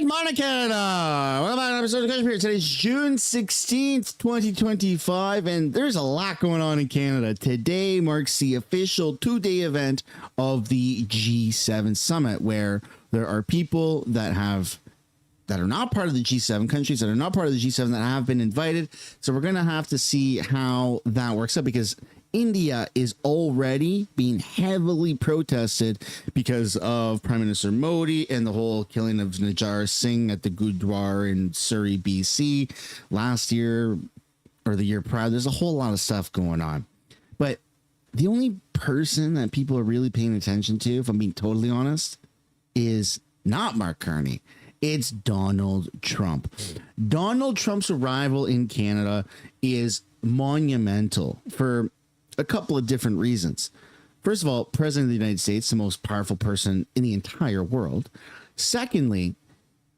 Good morning, Canada. Welcome back to an episode of Country. Today's June 16th, 2025, and there's a lot going on in Canada. Today marks the official two-day event of the G7 summit, where there are people that are not part of the G7, countries that are not part of the G7 that have been invited. So we're going to have to see how that works out, because India is already being heavily protested because of Prime Minister Modi and the whole killing of Jagmeet Singh at the Gurdwara in Surrey, BC last year or the year prior. There's a whole lot of stuff going on. But the only person that people are really paying attention to, if I'm being totally honest, is not Mark Carney. It's Donald Trump. Donald Trump's arrival in Canada is monumental for a couple of different reasons. First of all, President of the United States, the most powerful person in the entire world. Secondly,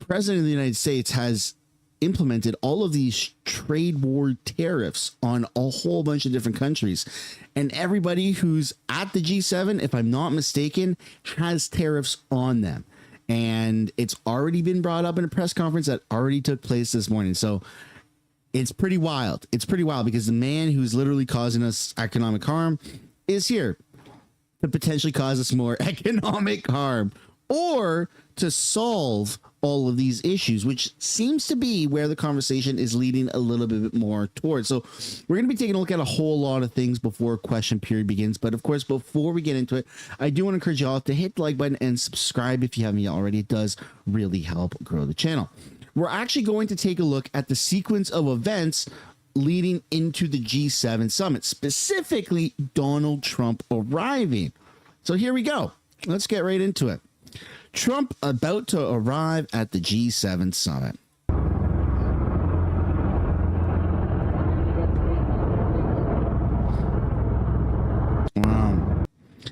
President of the United States has implemented all of these trade war tariffs on a whole bunch of different countries. And everybody who's at the G7, if I'm not mistaken, has tariffs on them. And it's already been brought up in a press conference that already took place this morning. So it's pretty wild. It's pretty wild because the man who's literally causing us economic harm is here to potentially cause us more economic harm, or to solve all of these issues, which seems to be where the conversation is leading a little bit more towards. So we're going to be taking a look at a whole lot of things before question period begins. But of course, before we get into it, I do want to encourage y'all to hit the like button and subscribe if you haven't yet already. It does really help grow the channel. We're actually going to take a look at the sequence of events leading into the G7 summit, specifically Donald Trump arriving. So here we go. Let's get right into it. Trump about to arrive at the G7 summit. Wow.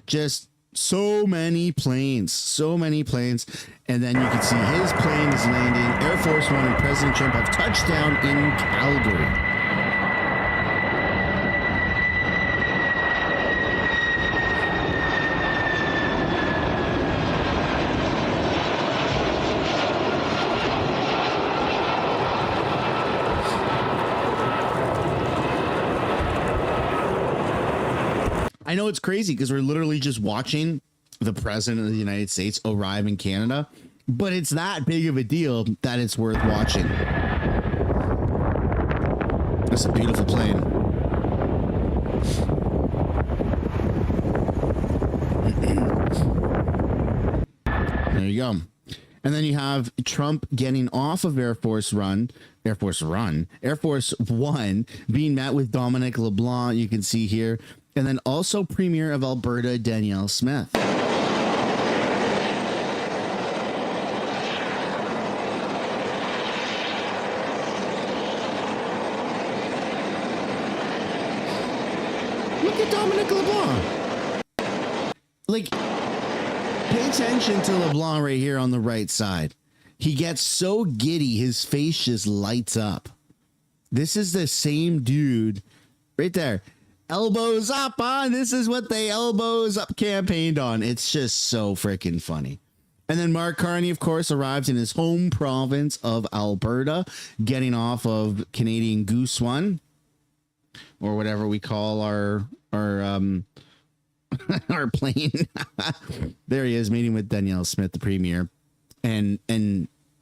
Just so many planes, and then you can see his plane is landing. Air Force One and President Trump have touched down in Calgary. I know it's crazy because we're literally just watching the president of the United States arrive in Canada, but it's that big of a deal that it's worth watching. That's a beautiful plane. There you go. And then you have Trump getting off of Air Force One, being met with Dominic LeBlanc, you can see here. And then also Premier of Alberta, Danielle Smith. Look at Dominic LeBlanc. Like, pay attention to LeBlanc right here on the right side. He gets so giddy, his face just lights up. This is the same dude right there. Elbows up on. This is what they elbows up campaigned on. It's just so freaking funny. And then Mark Carney, of course, arrives in his home province of Alberta, getting off of Canadian Goose One, or whatever we call our our plane. There he is, meeting with Danielle Smith, the premier. And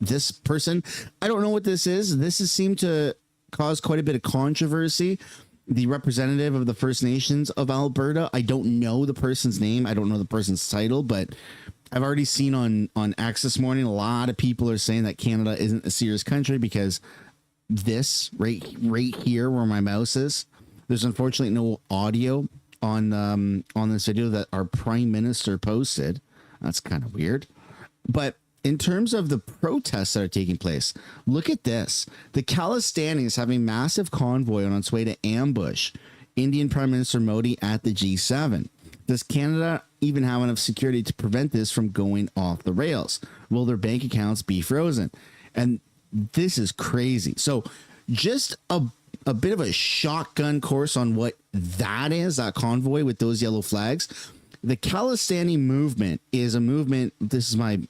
this person, I don't know what this is. This has seemed to cause quite a bit of controversy. The representative of the First Nations of Alberta. I don't know the person's name. I don't know the person's title, but I've already seen on X this morning, a lot of people are saying that Canada isn't a serious country because this right here where my mouse is, there's unfortunately no audio on this video that our prime minister posted. That's kind of weird. But in terms of the protests that are taking place, look at this. The Khalistani is having massive convoy on its way to ambush Indian Prime Minister Modi at the G7. Does Canada even have enough security to prevent this from going off the rails? Will their bank accounts be frozen? And this is crazy. So just a bit of a shotgun course on what that is, that convoy with those yellow flags. The Khalistani movement is a movement. This is my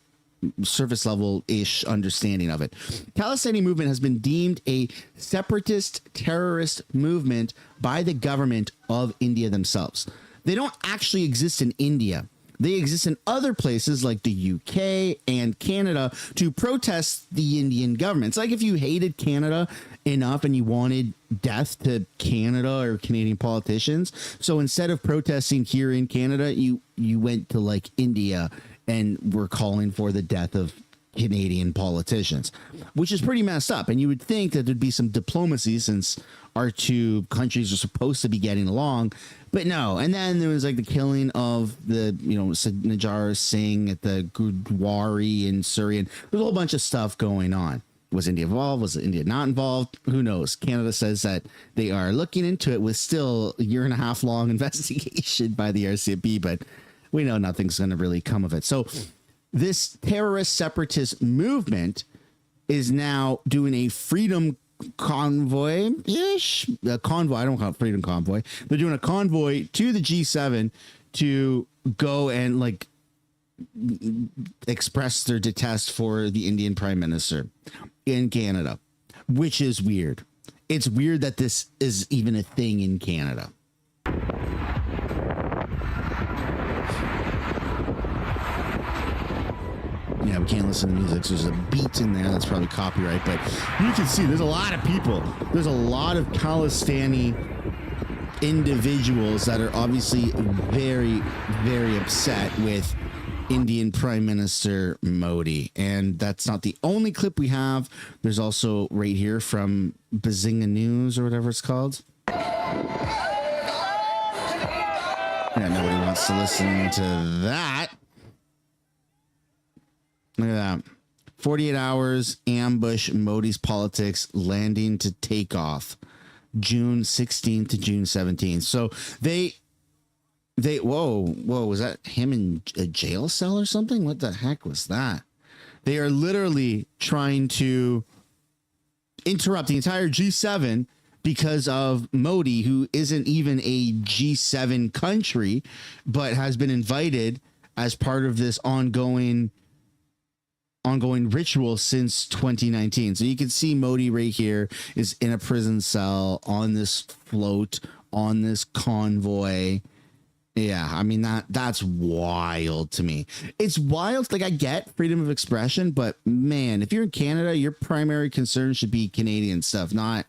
surface level ish understanding of it. Khalistani movement has been deemed a separatist terrorist movement by the government of India themselves. They don't actually exist in India. They exist in other places like the UK and Canada to protest the Indian government. It's like if you hated Canada enough and you wanted death to Canada or Canadian politicians. So instead of protesting here in Canada, you went to like India and were calling for the death of Canadian politicians, which is pretty messed up. And you would think that there'd be some diplomacy since our two countries are supposed to be getting along, but no. And then there was like the killing of the, Jagmeet Singh at the Gurdwara in Surrey. And there's a whole bunch of stuff going on. Was India involved? Was India not involved? Who knows? Canada says that they are looking into it with still a 1.5 year long investigation by the RCMP, but we know nothing's going to really come of it. So this terrorist separatist movement is now doing a freedom convoy-ish, a convoy. I don't call it freedom convoy. They're doing a convoy to the G7 to go and like express their detest for the Indian Prime Minister in Canada, which is weird. It's weird that this is even a thing in Canada. Yeah, we can't listen to music, so there's a beat in there that's probably copyright, but you can see there's a lot of people. There's a lot of Khalistani individuals that are obviously very, very upset with Indian Prime Minister Modi. And that's not the only clip we have. There's also right here from Bazinga News or whatever it's called. Yeah, nobody wants to listen to that. Look at that. 48 hours, ambush, Modi's politics, landing to take off. June 16th to June 17th. So they, whoa, was that him in a jail cell or something? What the heck was that? They are literally trying to interrupt the entire G7 because of Modi, who isn't even a G7 country, but has been invited as part of this ongoing ritual since 2019. So you can see Modi right here is in a prison cell on this float, on this convoy. Yeah, I mean, that's wild to me. It's wild. Like, I get freedom of expression, but man, if you're in Canada, your primary concern should be Canadian stuff, not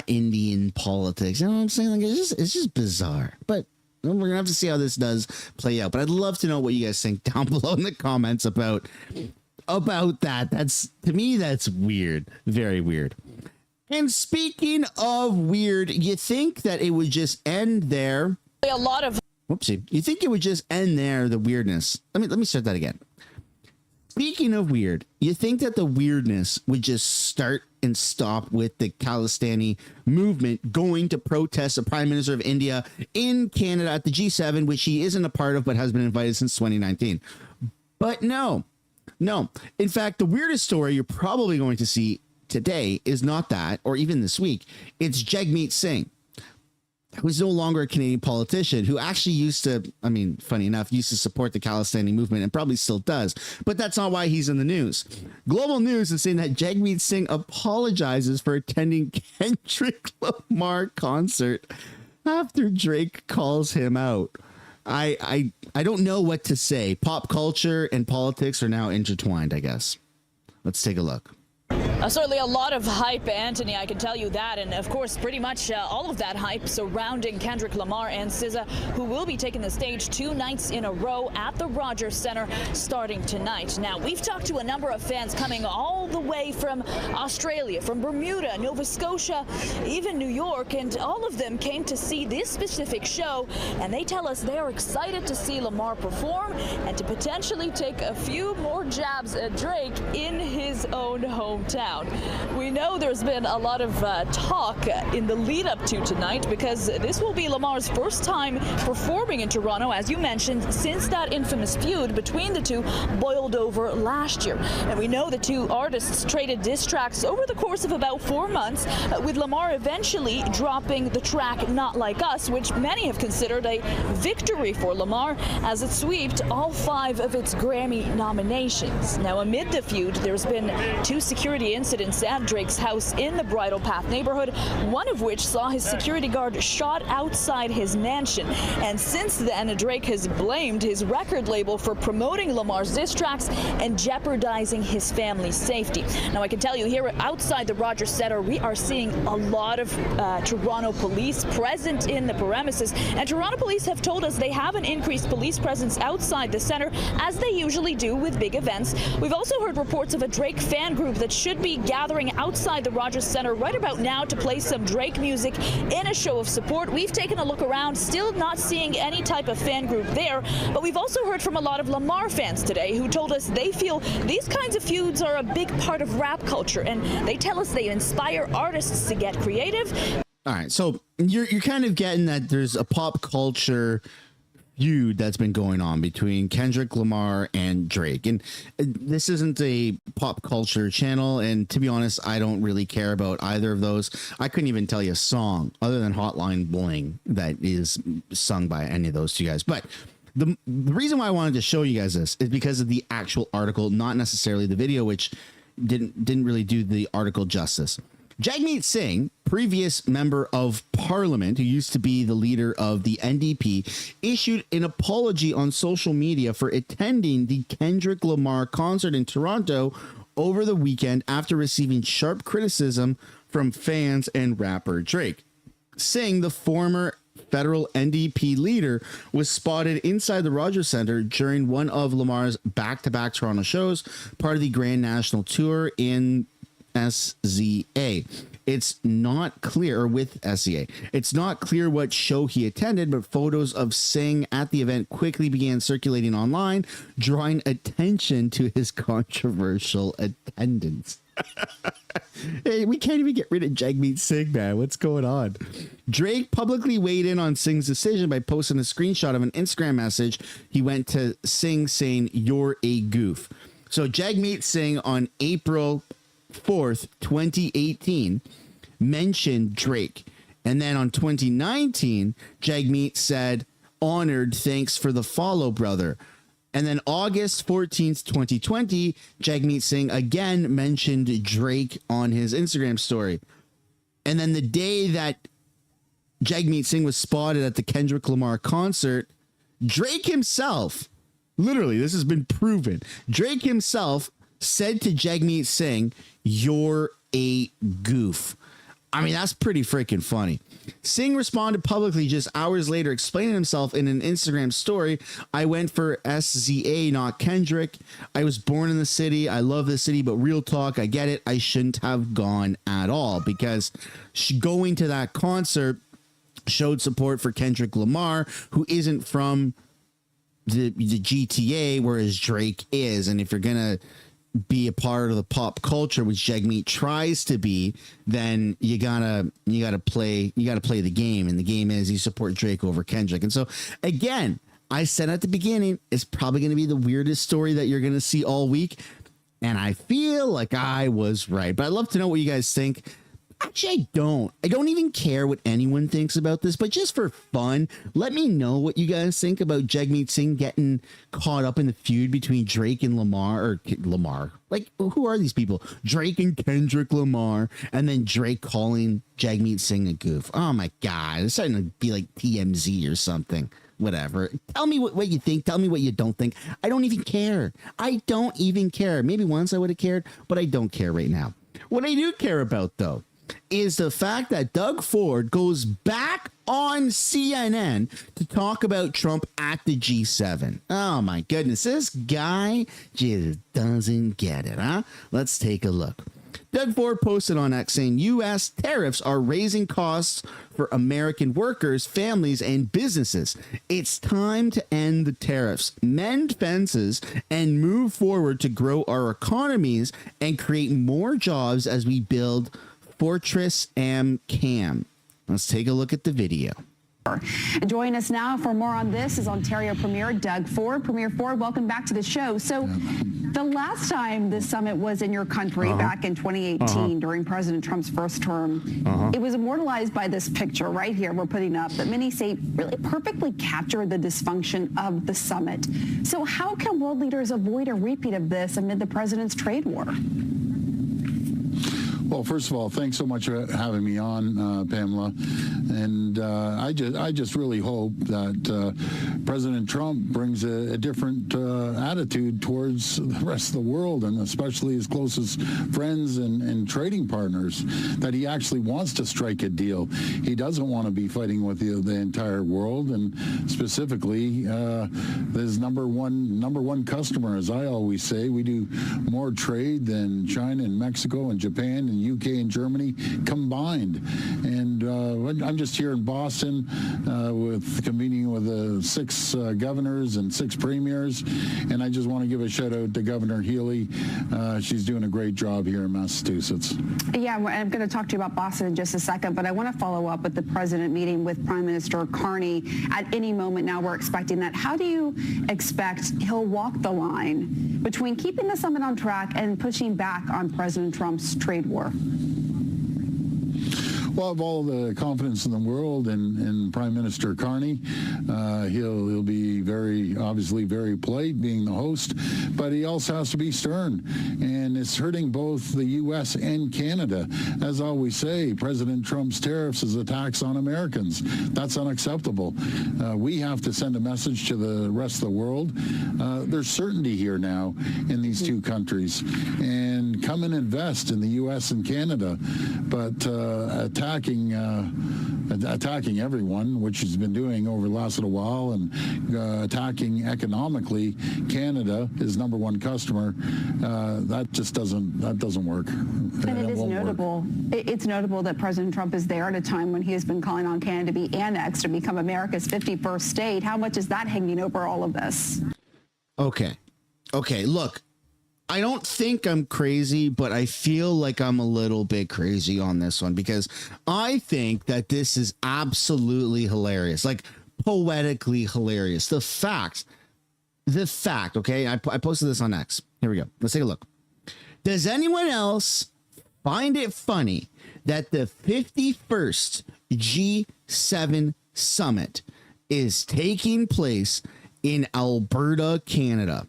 Indian politics. You know what I'm saying? Like, it's just bizarre. But we're gonna have to see how this does play out. But I'd love to know what you guys think down below in the comments about that. That's, to me, that's weird. Very weird. And speaking of weird, you think that it would just end there? A lot of Whoopsie. You think it would just end there, the weirdness? Let me start that again. Speaking of weird, you think that the weirdness would just start and stop with the Khalistani movement going to protest the Prime Minister of India in Canada at the G7, which he isn't a part of but has been invited since 2019. But no. In fact, the weirdest story you're probably going to see today is not that, or even this week. It's Jagmeet Singh, who's no longer a Canadian politician, who actually used to, I mean, funny enough, used to support the Khalistani movement and probably still does. But that's not why he's in the news. Global News is saying that Jagmeet Singh apologizes for attending Kendrick Lamar concert after Drake calls him out. I don't know what to say. Pop culture and politics are now intertwined, I guess. Let's take a look. Certainly a lot of hype, Anthony, I can tell you that. And of course, pretty much all of that hype surrounding Kendrick Lamar and SZA, who will be taking the stage 2 nights in a row at the Rogers Centre starting tonight. Now, we've talked to a number of fans coming all the way from Australia, from Bermuda, Nova Scotia, even New York, and all of them came to see this specific show. And they tell us they're excited to see Lamar perform and to potentially take a few more jabs at Drake in his own hometown. MELTDOWN. We know there's been a lot of talk in the lead up to tonight because this will be Lamar's first time performing in Toronto, as you mentioned, since that infamous feud between the two boiled over last year. And we know the two artists traded diss tracks over the course of about 4 months, with Lamar eventually dropping the track Not Like Us, which many have considered a victory for Lamar as it swept all 5 of its Grammy nominations. Now, amid the feud, there's been 2 security incidents at Drake's house in the Bridle Path neighborhood, one of which saw his security guard shot outside his mansion. And since then, Drake has blamed his record label for promoting Lamar's diss tracks and jeopardizing his family's safety. Now, I can tell you here outside the Rogers Centre, we are seeing a lot of Toronto police present in the premises. And Toronto police have told us they have an increased police presence outside the centre, as they usually do with big events. We've also heard reports of a Drake fan group that should be gathering outside the Rogers Centre right about now to play some Drake music in a show of support. We've taken a look around, still not seeing any type of fan group there, but we've also heard from a lot of Lamar fans today who told us they feel these kinds of feuds are a big part of rap culture, and they tell us they inspire artists to get creative. All right, so you're kind of getting that there's a pop culture feud that's been going on between Kendrick Lamar and Drake, and this isn't a pop culture channel, and to be honest, I don't really care about either of those. I couldn't even tell you a song other than Hotline Bling that is sung by any of those two guys. But the reason why I wanted to show you guys this is because of the actual article, not necessarily the video, which didn't really do the article justice. Jagmeet Singh, previous member of Parliament, who used to be the leader of the NDP, issued an apology on social media for attending the Kendrick Lamar concert in Toronto over the weekend after receiving sharp criticism from fans and rapper Drake. Singh, the former federal NDP leader, was spotted inside the Rogers Centre during one of Lamar's back-to-back Toronto shows, part of the Grand National Tour in SZA. It's not clear, or with SZA. It's not clear what show he attended, but photos of Singh at the event quickly began circulating online, drawing attention to his controversial attendance. Hey, we can't even get rid of Jagmeet Singh, man. What's going on? Drake publicly weighed in on Singh's decision by posting a screenshot of an Instagram message he went to Singh saying, "You're a goof." So Jagmeet Singh on April 4th, 2018, mentioned Drake. And then on 2019, Jagmeet said, "Honored, thanks for the follow, brother." And then August 14th, 2020, Jagmeet Singh again mentioned Drake on his Instagram story. And then the day that Jagmeet Singh was spotted at the Kendrick Lamar concert, Drake himself, literally, this has been proven, Drake himself said to Jagmeet Singh, "You're a goof." I mean, that's pretty freaking funny. Singh responded publicly just hours later, explaining himself in an Instagram story. "I went for SZA, not Kendrick. I was born in the city. I love the city, but real talk, I get it. I shouldn't have gone at all," because going to that concert showed support for Kendrick Lamar, who isn't from the GTA, whereas Drake is. And if you're going to be a part of the pop culture, which Jagmeet tries to be, then you gotta play the game, and the game is you support Drake over Kendrick. And so again, I said at the beginning, it's probably going to be the weirdest story that you're going to see all week, and I feel like I was right. But I'd love to know what you guys think. Actually, I don't even care what anyone thinks about this, but just for fun, let me know what you guys think about Jagmeet Singh getting caught up in the feud between Drake and Lamar. Like, who are these people? Drake and Kendrick Lamar, and then Drake calling Jagmeet Singh a goof. Oh my God, it's starting to be like TMZ or something. Whatever. Tell me what you think. Tell me what you don't think. I don't even care. I don't even care. Maybe once I would have cared, but I don't care right now. What I do care about, though, is the fact that Doug Ford goes back on CNN to talk about Trump at the G7. Oh my goodness, this guy just doesn't get it, huh? Let's take a look. Doug Ford posted on X saying U.S. tariffs are raising costs for American workers, families, and businesses. It's time to end the tariffs, mend fences, and move forward to grow our economies and create more jobs as we build Fortress AmCam. Let's take a look at the video. And joining us now for more on this is Ontario Premier Doug Ford. Premier Ford, welcome back to the show. So the last time this summit was in your country back in 2018 during President Trump's first term, it was immortalized by this picture right here we're putting up that many say really perfectly captured the dysfunction of the summit. So how can world leaders avoid a repeat of this amid the president's trade war? Well, first of all, thanks so much for having me on, Pamela. And I just really hope that President Trump brings a different attitude towards the rest of the world, and especially his closest friends and trading partners, that he actually wants to strike a deal. He doesn't want to be fighting with the entire world, and specifically his number one customer, as I always say. We do more trade than China and Mexico and Japan and UK and Germany combined. And I'm just here in Boston with convening with 6 governors and 6 premiers, and I just want to give a shout out to Governor Healy. She's doing a great job here in Massachusetts. Yeah, I'm going to talk to you about Boston in just a second, but I want to follow up with the president meeting with Prime Minister Carney. At any moment now, we're expecting that. How do you expect he'll walk the line between keeping the summit on track and pushing back on President Trump's trade war? Well, I have all the confidence in the world in Prime Minister Carney. He'll be obviously very polite, being the host, but he also has to be stern. And it's hurting both the U.S. and Canada. As I always say, President Trump's tariffs is a tax on Americans. That's unacceptable. We have to send a message to the rest of the world. There's certainty here now in these two countries. And come and invest in the U.S. and Canada. But attacking everyone, which he's been doing over the last little while, and attacking economically Canada, his number one customer, that doesn't work. And it is notable. It's notable that President Trump is there at a time when he has been calling on Canada to be annexed to become America's 51st state. How much is that hanging over all of this? Okay, look. I don't think I'm crazy, but I feel like I'm a little bit crazy on this one, because I think that this is absolutely hilarious, like poetically hilarious. The fact, okay, I posted this on X. Here we go. Let's take a look. Does anyone else find it funny that the 51st G7 summit is taking place in Alberta, Canada?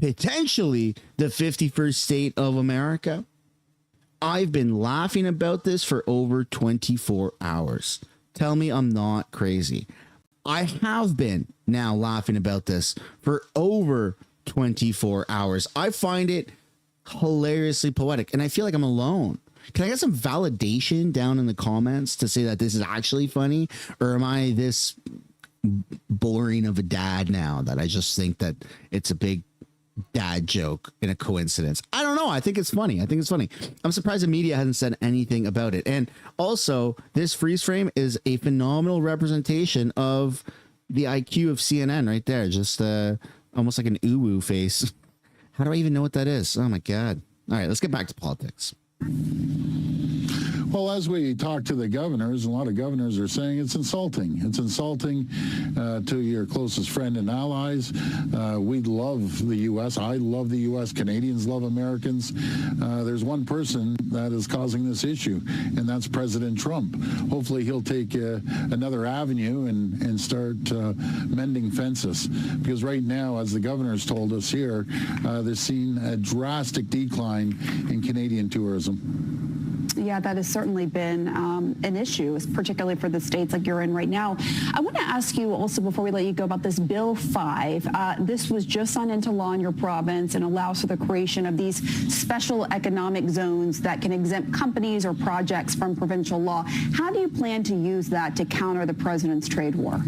Potentially the 51st state of America. I've been laughing about this for over 24 hours. Tell me I'm not crazy. I have been now laughing about this for over 24 hours. I find it hilariously poetic, and I feel like I'm alone. Can I get some validation down in the comments to say that this is actually funny, or am I this boring of a dad now that I just think that it's a big dad joke and a coincidence? I don't know. I think it's funny. I'm surprised the media hasn't said anything about it. And also, this freeze frame is a phenomenal representation of the IQ of CNN right there. Just almost like an uwu face. How do I even know what that is? Oh my God. All right, let's get back to politics. Well, as we talk to the governors, a lot of governors are saying it's insulting. It's insulting to your closest friend and allies. We love the U.S. I love the U.S. Canadians love Americans. There's one person that is causing this issue, and that's President Trump. Hopefully he'll take another avenue and start mending fences. Because right now, as the governors told us here, they're seeing a drastic decline in Canadian tourism. Yeah, that has certainly been an issue, particularly for the states like you're in right now. I want to ask you also, before we let you go, about this Bill 5. This was just signed into law in your province and allows for the creation of these special economic zones that can exempt companies or projects from provincial law. How do you plan to use that to counter the president's trade war?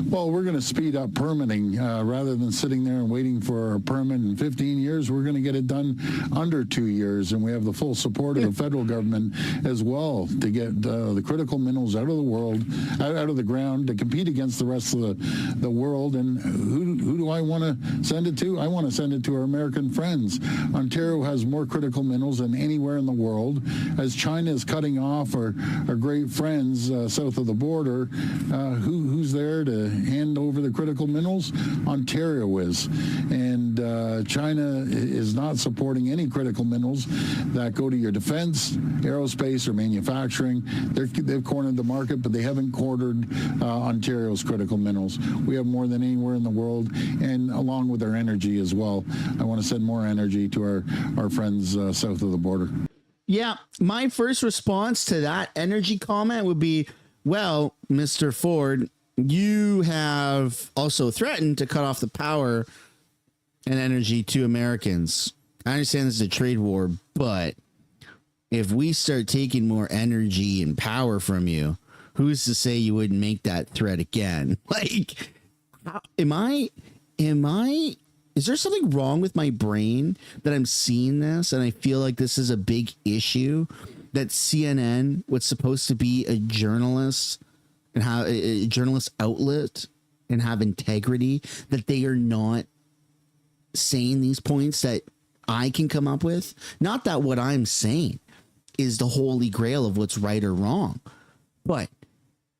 Well, we're going to speed up permitting rather than sitting there and waiting for a permit in 15 years. We're going to get it done under 2 years, and we have the full support of the federal government as well to get the critical minerals out of the world, out of the ground, to compete against the rest of the world. And who do I want to send it to? I want to send it to our American friends. Ontario has more critical minerals than anywhere in the world. As China is cutting off our great friends south of the border, who's there to hand over the critical minerals? Ontario is. And China is not supporting any critical minerals that go to your defense, aerospace, or manufacturing. They've cornered the market, but they haven't cornered Ontario's critical minerals. We have more than anywhere in the world, and along with our energy as well. I want to send more energy to our friends south of the border. Yeah, my first response to that energy comment would be, well, Mr. Ford, you have also threatened to cut off the power and energy to Americans. I understand this is a trade war, but if we start taking more energy and power from you, who's to say you wouldn't make that threat again? Like, is there something wrong with my brain that I'm seeing this and I feel like this is a big issue, that CNN, what's supposed to be a journalist and have a journalist outlet and have integrity, that they are not saying these points that I can come up with? Not that what I'm saying is the holy grail of what's right or wrong, but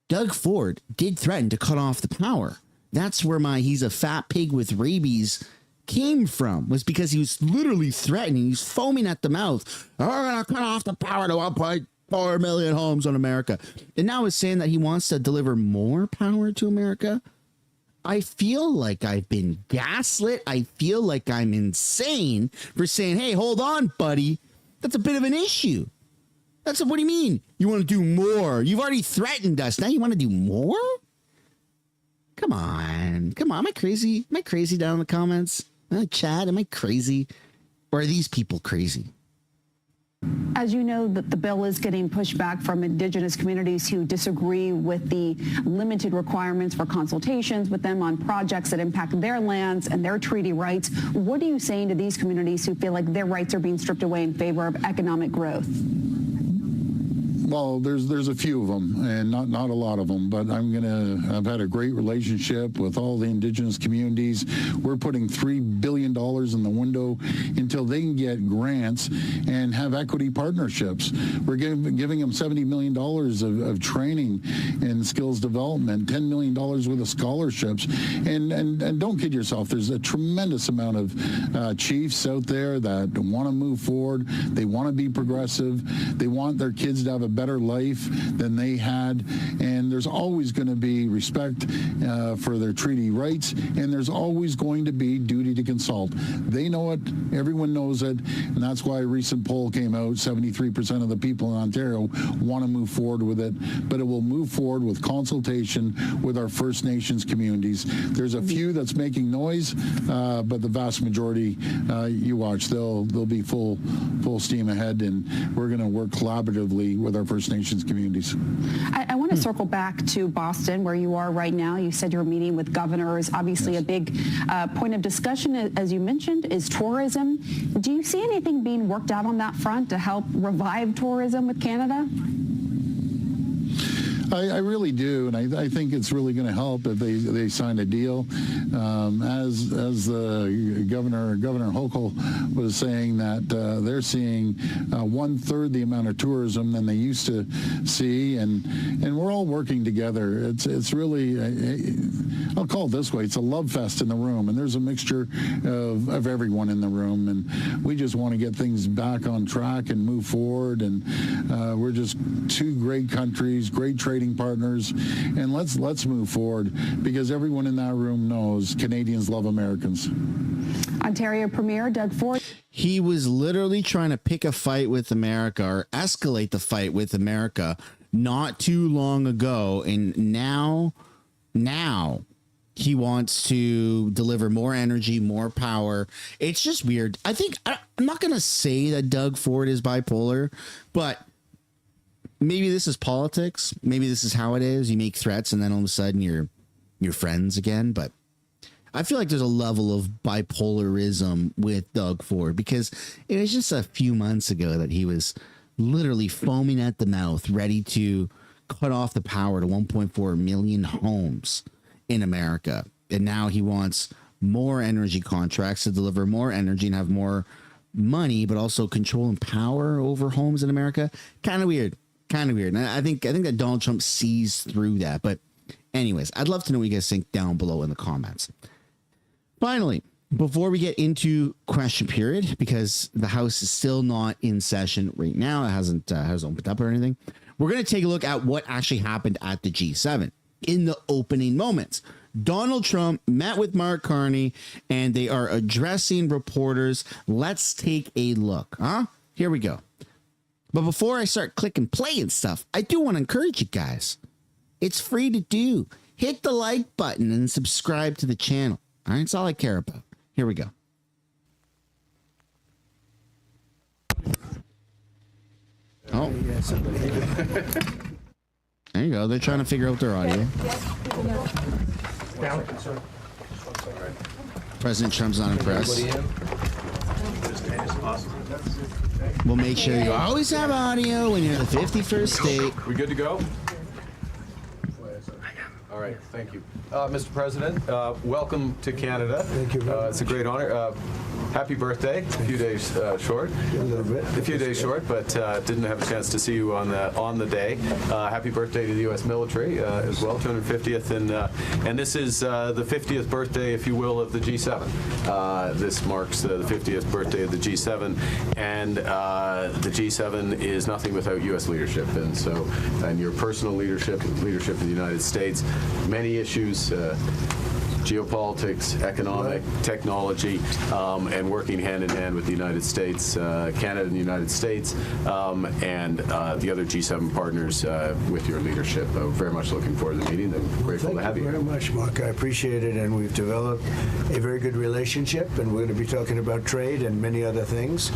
Doug Ford did threaten to cut off the power. That's where he's a fat pig with rabies came from, was because he was literally threatening. He's foaming at the mouth. We're going to cut off the power to 1.4 million homes in America. And now he's saying that he wants to deliver more power to America. I feel like I've been gaslit. I feel like I'm insane for saying, hey, hold on, buddy. That's a bit of an issue. What do you mean? You want to do more? You've already threatened us. Now you want to do more? Come on. Am I crazy? Am I crazy down in the comments? Chad, am I crazy? Or are these people crazy? As you know, the bill is getting pushback from Indigenous communities who disagree with the limited requirements for consultations with them on projects that impact their lands and their treaty rights. What are you saying to these communities who feel like their rights are being stripped away in favor of economic growth? Well, there's a few of them, and not a lot of them, but I've had a great relationship with all the Indigenous communities. We're putting $3 billion in the window until they can get grants and have equity partnerships. We're giving them $70 million of training and skills development, $10 million worth of scholarships. And don't kid yourself, there's a tremendous amount of chiefs out there that want to move forward. They want to be progressive. They want their kids to have a better life than they had, and there's always going to be respect for their treaty rights, and there's always going to be duty to consult. They know it, everyone knows it, and that's why a recent poll came out, 73% of the people in Ontario want to move forward with it, but it will move forward with consultation with our First Nations communities. There's a few that's making noise, but the vast majority, you watch, they'll be full steam ahead, and we're going to work collaboratively with our First Nations communities. I want to circle back to Boston, where you are right now. You said you're meeting with governors. Obviously, yes. A big point of discussion, as you mentioned, is tourism. Do you see anything being worked out on that front to help revive tourism with Canada? I really do, and I think it's really going to help if they sign a deal. As the Governor Hochul was saying, that they're seeing 1/3 the amount of tourism than they used to see, and we're all working together. It's really, I'll call it this way, it's a love fest in the room, and there's a mixture of everyone in the room, and we just want to get things back on track and move forward, and we're just two great countries, great trading partners, and let's move forward, because everyone in that room knows Canadians love Americans. Ontario Premier Doug Ford. He was literally trying to pick a fight with America, or escalate the fight with America, not too long ago, and now he wants to deliver more energy, more power. It's just weird. I'm not going to say that Doug Ford is bipolar, but maybe this is politics. Maybe this is how it is. You make threats and then all of a sudden you're your friends again. But I feel like there's a level of bipolarism with Doug Ford, because it was just a few months ago that he was literally foaming at the mouth, ready to cut off the power to 1.4 million homes in America. And now he wants more energy contracts to deliver more energy and have more money, but also control and power over homes in America. Kind of weird. And I think that Donald Trump sees through that. But anyways, I'd love to know what you guys think down below in the comments. Finally, before we get into question period, because the House is still not in session right now, it hasn't opened up or anything, we're going to take a look at what actually happened at the G7 in the opening moments. Donald Trump met with Mark Carney, and they are addressing reporters. Let's take a look. Here we go. But before I start clicking play and stuff, I do want to encourage you guys. It's free to do. Hit the like button and subscribe to the channel. All right, that's all I care about. Here we go. Oh. There you go. They're trying to figure out their audio. President Trump's not impressed. We'll make sure you always have audio when you're in the 51st state. We good to go? All right, thank you. Mr. President, welcome to Canada. Thank you. It's a great honor. Happy birthday. A few days short. A little bit. A few days short, but didn't have a chance to see you on the day. Happy birthday to the U.S. military as well, 250th, and this is the 50th birthday, if you will, of the G7. This marks the 50th birthday of the G7, and the G7 is nothing without U.S. leadership, and your personal leadership of the United States, many issues. Geopolitics, economic, technology, and working hand in hand with the United States, Canada and the United States, and the other G7 partners with your leadership. Very much looking forward to the meeting and grateful to have you. Thank you very much, Mark. I appreciate it, and we've developed a very good relationship, and we're going to be talking about trade and many other things.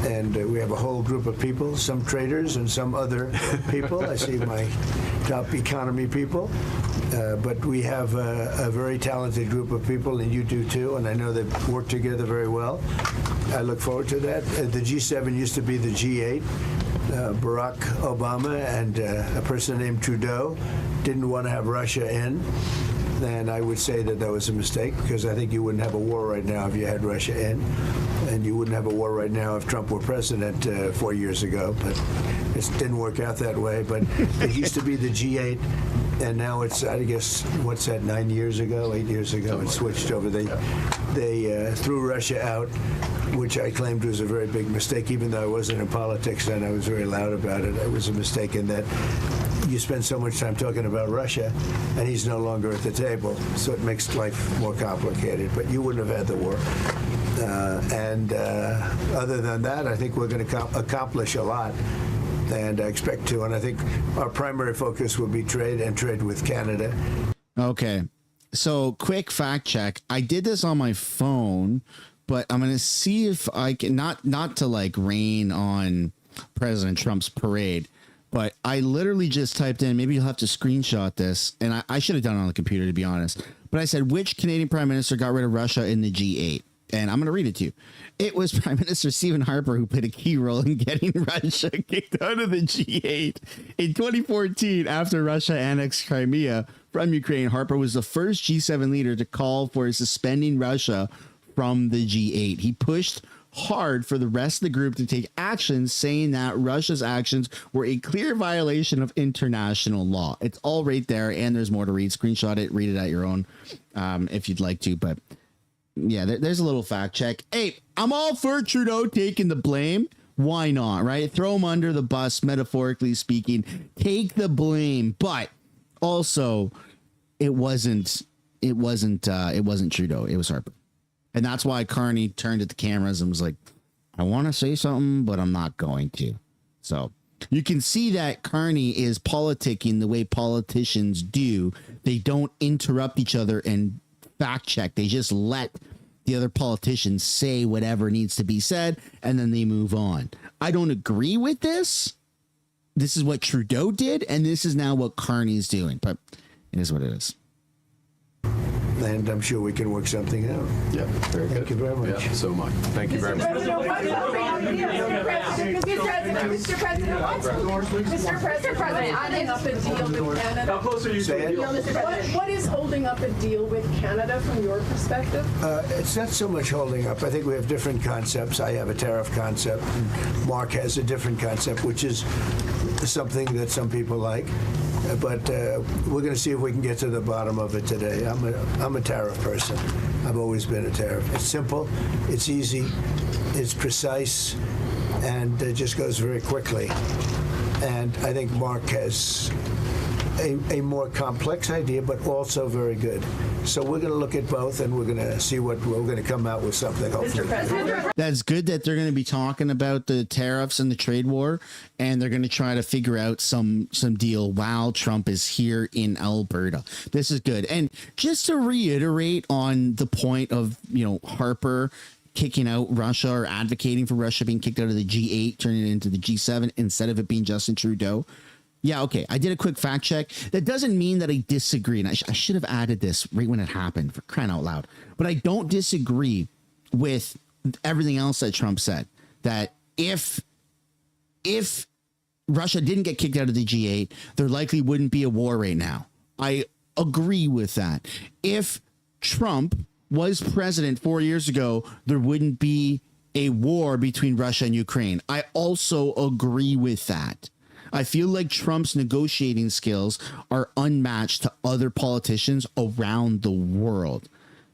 And we have a whole group of people, some traders and some other people. I see my top economy people. But we have a very talented group of people, and you do too, and I know they work together very well. I look forward to that. The G7 used to be the G8. Barack Obama and a person named Trudeau didn't want to have Russia in. And I would say that was a mistake, because I think you wouldn't have a war right now if you had Russia in. And you wouldn't have a war right now if Trump were president 4 years ago. But it didn't work out that way. But it used to be the G8, and now it's, I guess, what's that, 8 years ago, it switched over. They threw Russia out, which I claimed was a very big mistake, even though I wasn't in politics then. I was very loud about it. It was a mistake in that you spend so much time talking about Russia, and he's no longer at the table, so it makes life more complicated. But you wouldn't have had the war. Other than that, I think we're going to accomplish a lot, and I expect to. And I think our primary focus will be trade and trade with Canada. Okay, so quick fact check. I did this on my phone, but I'm going to see if I can, not to like rain on President Trump's parade, but I literally just typed in, maybe you'll have to screenshot this, and I should have done it on the computer, to be honest, but I said, which Canadian Prime Minister got rid of Russia in the G8? And I'm going to read it to you. It was Prime Minister Stephen Harper who played a key role in getting Russia kicked out of the G8. In 2014, after Russia annexed Crimea from Ukraine, Harper was the first G7 leader to call for suspending Russia from the G8. He pushed hard for the rest of the group to take action, saying that Russia's actions were a clear violation of international law. It's all right there, and there's more to read. Screenshot it, read it at your own if you'd like to, but yeah, there's a little fact check. Hey, I'm all for Trudeau taking the blame. Why not, right? Throw him under the bus, metaphorically speaking. Take the blame, but also it wasn't Trudeau. It was Harper, and that's why Carney turned at the cameras and was like, "I want to say something, but I'm not going to." So you can see that Carney is politicking the way politicians do. They don't interrupt each other and fact check. They just let the other politicians say whatever needs to be said, and then they move on. I don't agree with this. This is what Trudeau did, and this is now what Carney's doing, but it is what it is. and I'm sure we can work something out. Yeah, very good. Thank you very much. Yeah, so much. Thank you very much. Mr. President, holding up a deal with Canada. How close are you to a deal? What is holding up a deal with Canada from your perspective? It's not so much holding up. I think we have different concepts. I have a tariff concept, and Mark has a different concept, which is something that some people like. But we're going to see if we can get to the bottom of it today. I'm a tariff person. I've always been a tariff. It's simple, it's easy, it's precise, and it just goes very quickly. And I think Mark has a more complex idea, but also very good. So we're going to look at both, and we're going to see what we're going to come out with something. Hopefully. That's good that they're going to be talking about the tariffs and the trade war, and they're going to try to figure out some deal while Trump is here in Alberta. This is good. And just to reiterate on the point of, Harper kicking out Russia or advocating for Russia being kicked out of the G8, turning it into the G7 instead of it being Justin Trudeau. Yeah, okay. I did a quick fact check. That doesn't mean that I disagree. And I should have added this right when it happened, for crying out loud. But I don't disagree with everything else that Trump said. That if Russia didn't get kicked out of the G8, there likely wouldn't be a war right now. I agree with that. If Trump was president 4 years ago, there wouldn't be a war between Russia and Ukraine. I also agree with that. I feel like Trump's negotiating skills are unmatched to other politicians around the world.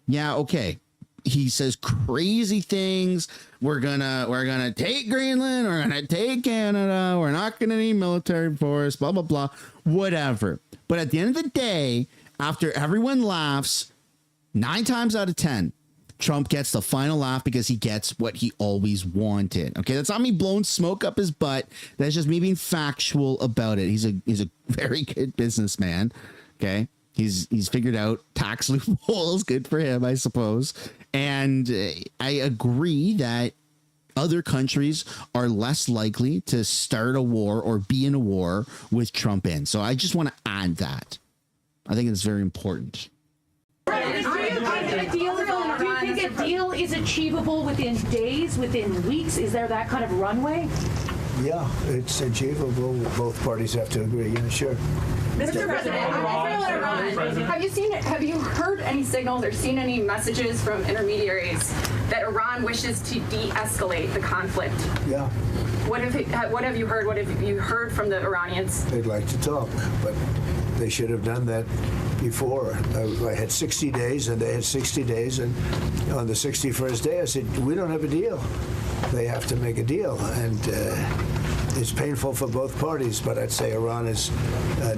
Yeah, okay. He says crazy things. We're gonna take Greenland. We're gonna take Canada. We're not gonna need military force. Blah blah blah. Whatever. But at the end of the day, after everyone laughs, 9 times out of 10, Trump gets the final laugh because he gets what he always wanted. Okay, that's not me blowing smoke up his butt. That's just me being factual about it. He's a very good businessman. Okay, he's figured out tax loopholes. Good for him, I suppose. And I agree that other countries are less likely to start a war or be in a war with Trump in. So I just want to add that. I think it's very important. Do you think a deal is achievable within days, within weeks? Is there that kind of runway? Yeah, it's achievable. Both parties have to agree. Yeah, sure. Mr. President, have you heard any signals or seen any messages from intermediaries that Iran wishes to de-escalate the conflict? Yeah. What have you heard? What have you heard from the Iranians? They'd like to talk, but they should have done that before. I had 60 days, and they had 60 days, and on the 61st day, I said, we don't have a deal. They have to make a deal, and it's painful for both parties, but I'd say Iran is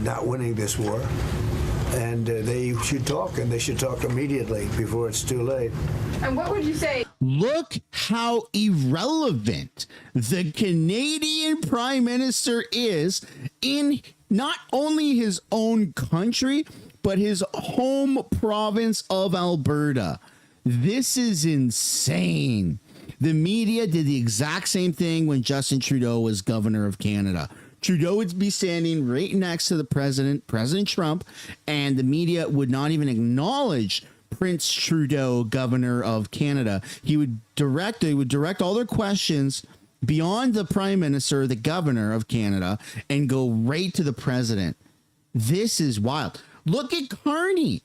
not winning this war, and they should talk, and they should talk immediately before it's too late. And what would you say? Look how irrelevant the Canadian Prime Minister is in not only his own country, but his home province of Alberta. This is insane. The media did the exact same thing when Justin Trudeau was governor of Canada. Trudeau would be standing right next to the president, President Trump, and the media would not even acknowledge Prince Trudeau, governor of Canada. They would direct all their questions beyond the prime minister, the governor of Canada, and go right to the president. This is wild. Look at Carney.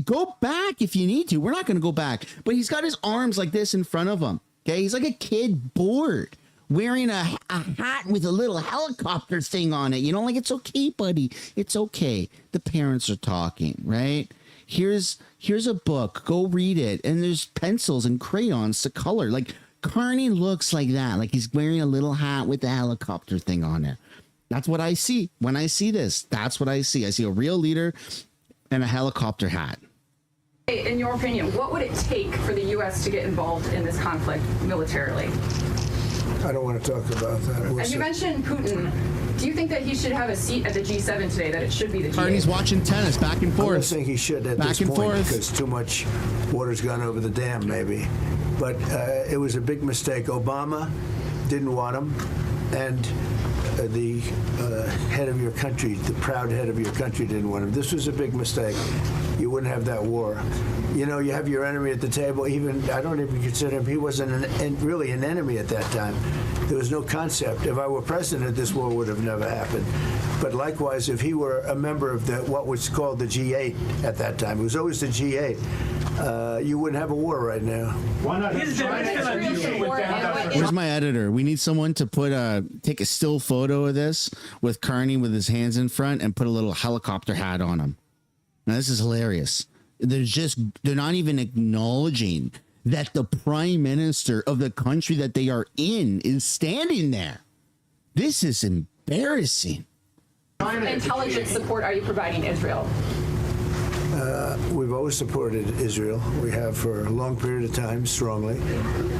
Go back if you need to. We're not going to go back, but he's got his arms like this in front of him. Okay, he's like a kid bored, wearing a hat with a little helicopter thing on it. Like, it's okay, buddy. It's okay. The parents are talking, right? Here's a book. Go read it. And there's pencils and crayons to color. Like, Carney looks like that. Like he's wearing a little hat with the helicopter thing on it. That's what I see when I see this. That's what I see. I see a real leader and a helicopter hat. In your opinion, what would it take for the U.S. to get involved in this conflict militarily? I don't want to talk about that. As you mentioned Putin, do you think that he should have a seat at the G7 today, that it should be the G8? Carney's watching tennis back and forth. I don't think he should at this point because too much water's gone over the dam, maybe. But it was a big mistake. Obama didn't want him, and the head of your country, the proud head of your country, didn't want him. This was a big mistake. You wouldn't have that war. You know, you have your enemy at the table. Even I don't even consider him. He wasn't really an enemy at that time. There was no concept. If I were president, this war would have never happened. But likewise, if he were a member of what was called the G8 at that time, it was always the G8. You wouldn't have a war right now. Why not? Where's my editor? We need someone to take a still photo of this with Carney with his hands in front and put a little helicopter hat on him. Now, this is hilarious. They're not even acknowledging that the prime minister of the country that they are in is standing there. This is embarrassing. What intelligence support are you providing Israel? We've always supported Israel. We have for a long period of time, strongly.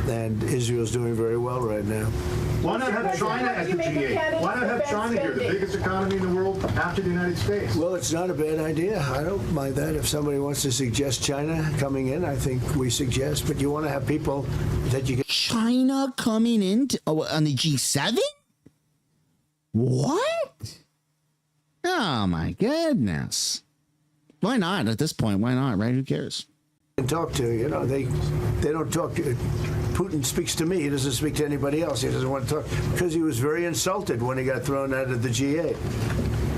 And Israel's doing very well right now. Why not have China as the G8? Why not have China here, the biggest economy in the world after the United States? Well, it's not a bad idea. I don't mind that. If somebody wants to suggest China coming in, I think we suggest. But you want to have people that you can... China coming in on the G7? What? Oh, my goodness. Why not at this point? Why not, right? Who cares? Talk to, you know, they don't talk to... Putin speaks to me. He doesn't speak to anybody else. He doesn't want to talk because he was very insulted when he got thrown out of the G8.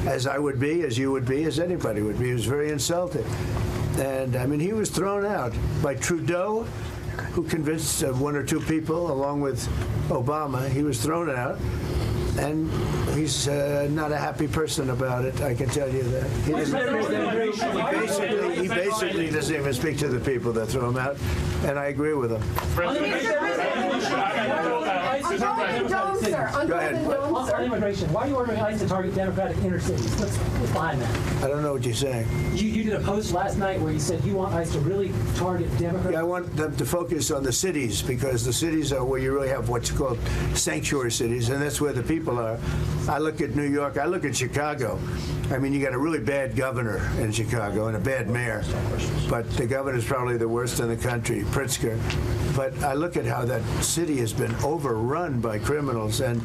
As I would be, as you would be, as anybody would be. He was very insulted. And, I mean, he was thrown out by Trudeau, who convinced one or two people, along with Obama. He was thrown out. And he's not a happy person about it, I can tell you that. He basically doesn't even speak to the people that throw him out, and I agree with him. Go ahead. On immigration, why are you ordering ICE to target Democratic inner cities? What's behind that? I don't know what you're saying. You did a post last night where you said you want ICE to really target Democratic... Yeah, I want them to focus on the cities, because the cities are where you really have what's called sanctuary cities, and that's where the people are. I look at New York, I look at Chicago. I mean, you got a really bad governor in Chicago and a bad mayor, but the governor's probably the worst in the country, Pritzker. But I look at how that city has been overrun by criminals, and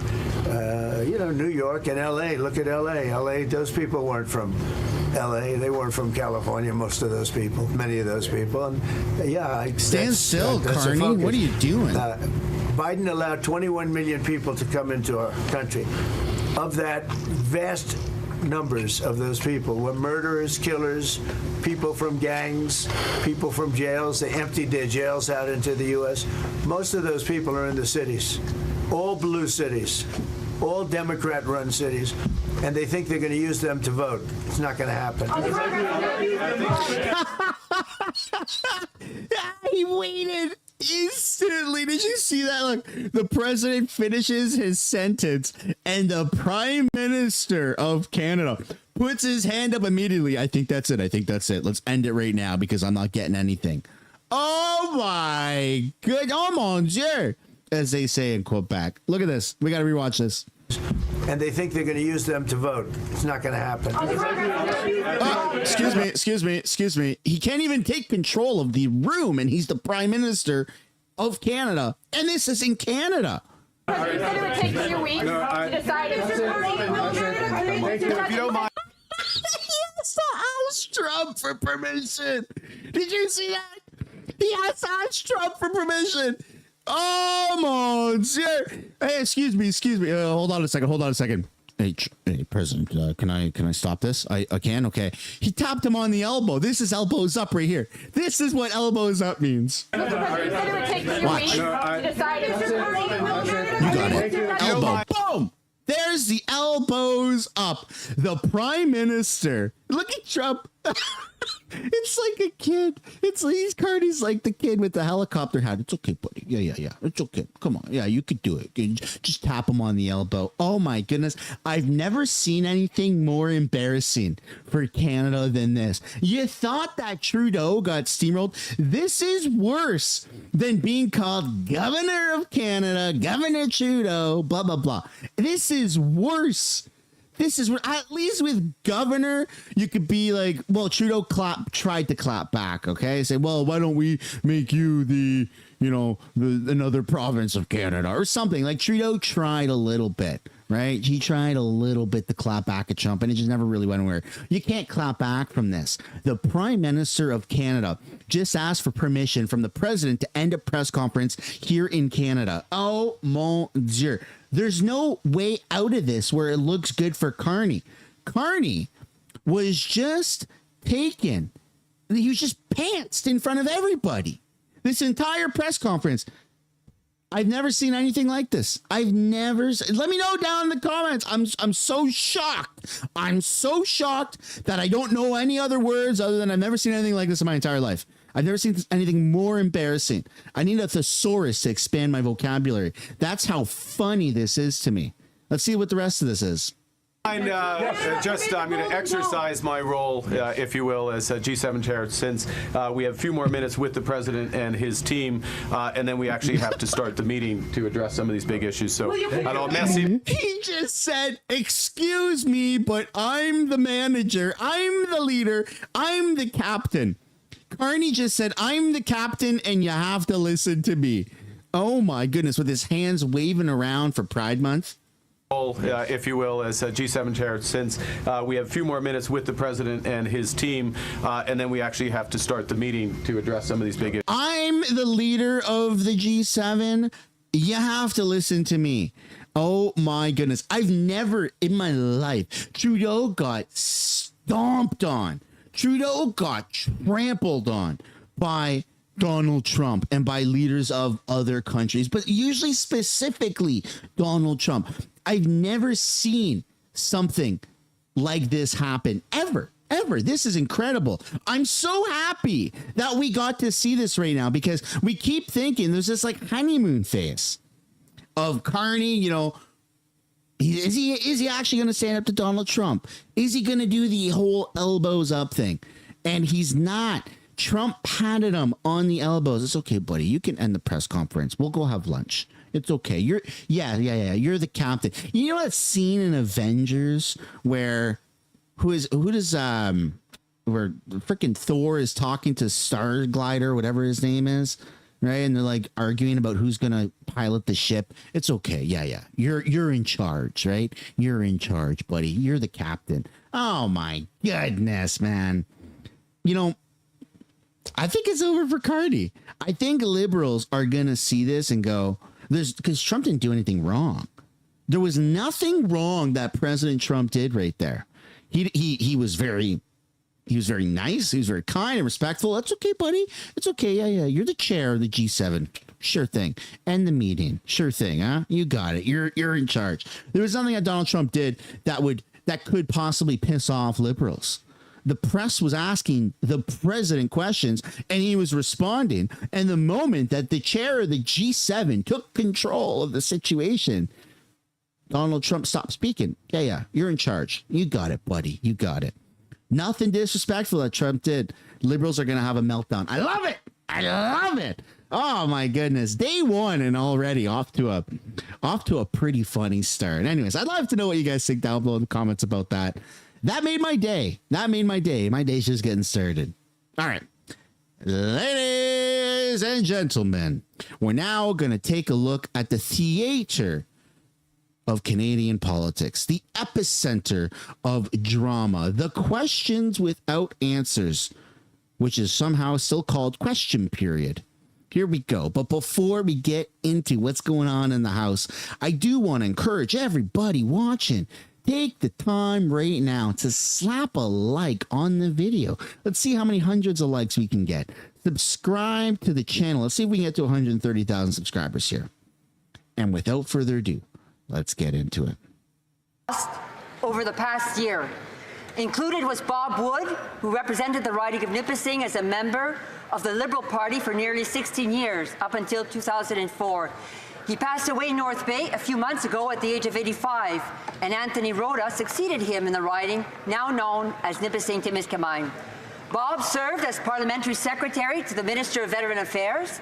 you know, New York and L.A. Look at L.A. L.A. Those people weren't from L.A. They weren't from California. Most of those people, many of those people, and yeah, stand still, Carney. What are you doing? Biden allowed 21 million people to come into our country. Of that, vast numbers of those people were murderers, killers, people from gangs, people from jails. They emptied their jails out into the U.S. Most of those people are in the cities, all blue cities, all Democrat-run cities, and they think they're going to use them to vote. It's not going to happen. He waited instantly. Did you see that? Look, the president finishes his sentence and the prime minister of Canada puts his hand up immediately. I think that's it. Let's end it right now because I'm not getting anything. Oh my good. Oh mon Dieu, as they say in Quebec. Look at this. We got to rewatch this. And they think they're going to use them to vote. It's not going to happen. Excuse me. He can't even take control of the room, and he's the prime minister of Canada. And this is in Canada. You said it would take 2 weeks to decide if you don't mind. He has to ask Trump for permission. Did you see that? He has to ask Trump for permission. Oh, mon Dieu. Hey, excuse me. Hold on a second. Hey, President, can I stop this? I can? Okay. He tapped him on the elbow. This is elbows up right here. This is what elbows up means. you said it would take 2 weeks to decide if You got it. Elbow. Boom. There's the elbows up. The prime minister. Look at Trump. It's like a kid. Carney's like the kid with the helicopter hat. It's okay, buddy. Yeah. It's okay. Come on. Yeah, you could do it. Just tap him on the elbow. Oh my goodness. I've never seen anything more embarrassing for Canada than this. You thought that Trudeau got steamrolled? This is worse than being called Governor of Canada, Governor Trudeau, blah, blah, blah. This is worse. This is where, at least with governor, you could be like, well, Trudeau tried to clap back, okay? Say, well, why don't we make you another province of Canada or something? Like Trudeau tried a little bit, right? He tried a little bit to clap back at Trump, and it just never really went anywhere. You can't clap back from this. The Prime Minister of Canada just asked for permission from the president to end a press conference here in Canada. Oh, mon Dieu. There's no way out of this where it looks good for Carney. Carney was just taken. He was just pantsed in front of everybody. This entire press conference. I've never seen anything like this. Let me know down in the comments. I'm so shocked. I'm so shocked that I don't know any other words other than I've never seen anything like this in my entire life. I've never seen anything more embarrassing. I need a thesaurus to expand my vocabulary. That's how funny this is to me. Let's see what the rest of this is. I'm going to exercise my role, if you will, as G7 chair, since we have a few more minutes with the president and his team, and then we actually have to start the meeting to address some of these big issues. So, he just said, "Excuse me, but I'm the manager. I'm the leader. I'm the captain." Carney just said, "I'm the captain, and you have to listen to me." Oh my goodness, with his hands waving around for Pride Month. If you will, as G7 chair, since we have a few more minutes with the president and his team, and then we actually have to start the meeting to address some of these big issues. I'm the leader of the G7. You have to listen to me. Oh my goodness. I've never in my life, Trudeau got stomped on. Trudeau got trampled on by Donald Trump and by leaders of other countries, but usually specifically Donald Trump. I've never seen something like this happen ever. This is incredible. I'm so happy that we got to see this right now, because we keep thinking there's this like honeymoon phase of Carney, you know, is he actually going to stand up to Donald Trump? Is he going to do the whole elbows up thing? And he's not. Trump patted him on the elbows. It's okay, buddy. You can end the press conference. We'll go have lunch. It's okay. You're You're the captain. You know that scene in Avengers where where freaking Thor is talking to Starglider, whatever his name is, right? And they're like arguing about who's gonna pilot the ship. It's okay. Yeah. You're in charge, right? You're in charge, buddy. You're the captain. Oh my goodness, man. You know, I think it's over for Carney. I think liberals are going to see this and go, because Trump didn't do anything wrong. There was nothing wrong that President Trump did right there. He was very nice. He was very kind and respectful. That's okay, buddy. It's okay. Yeah. You're the chair of the G7. Sure thing. End the meeting. Sure thing. Huh? You got it. You're in charge. There was nothing that Donald Trump did that could possibly piss off liberals. The press was asking the president questions and he was responding. And the moment that the chair of the G7 took control of the situation, Donald Trump stopped speaking. Yeah. You're in charge. You got it, buddy. You got it. Nothing disrespectful that Trump did. Liberals are going to have a meltdown. I love it. I love it. Oh my goodness. Day one and already off to a pretty funny start. Anyways, I'd love to know what you guys think down below in the comments about that. That made my day. My day's just getting started. All right. Ladies and gentlemen, we're now going to take a look at the theater of Canadian politics, the epicenter of drama, the questions without answers, which is somehow still called question period. Here we go. But before we get into what's going on in the House, I do want to encourage everybody watching, take the time right now to slap a like on the video. Let's see how many hundreds of likes we can get. Subscribe to the channel. Let's see if we can get to 130,000 subscribers here. And without further ado, let's get into it. Over the past year, included was Bob Wood, who represented the riding of Nipissing as a member of the Liberal Party for nearly 16 years, up until 2004. He passed away in North Bay a few months ago at the age of 85, and Anthony Rhoda succeeded him in the riding, now known as Nipissing-Timiskaming. Bob served as Parliamentary Secretary to the Minister of Veteran Affairs,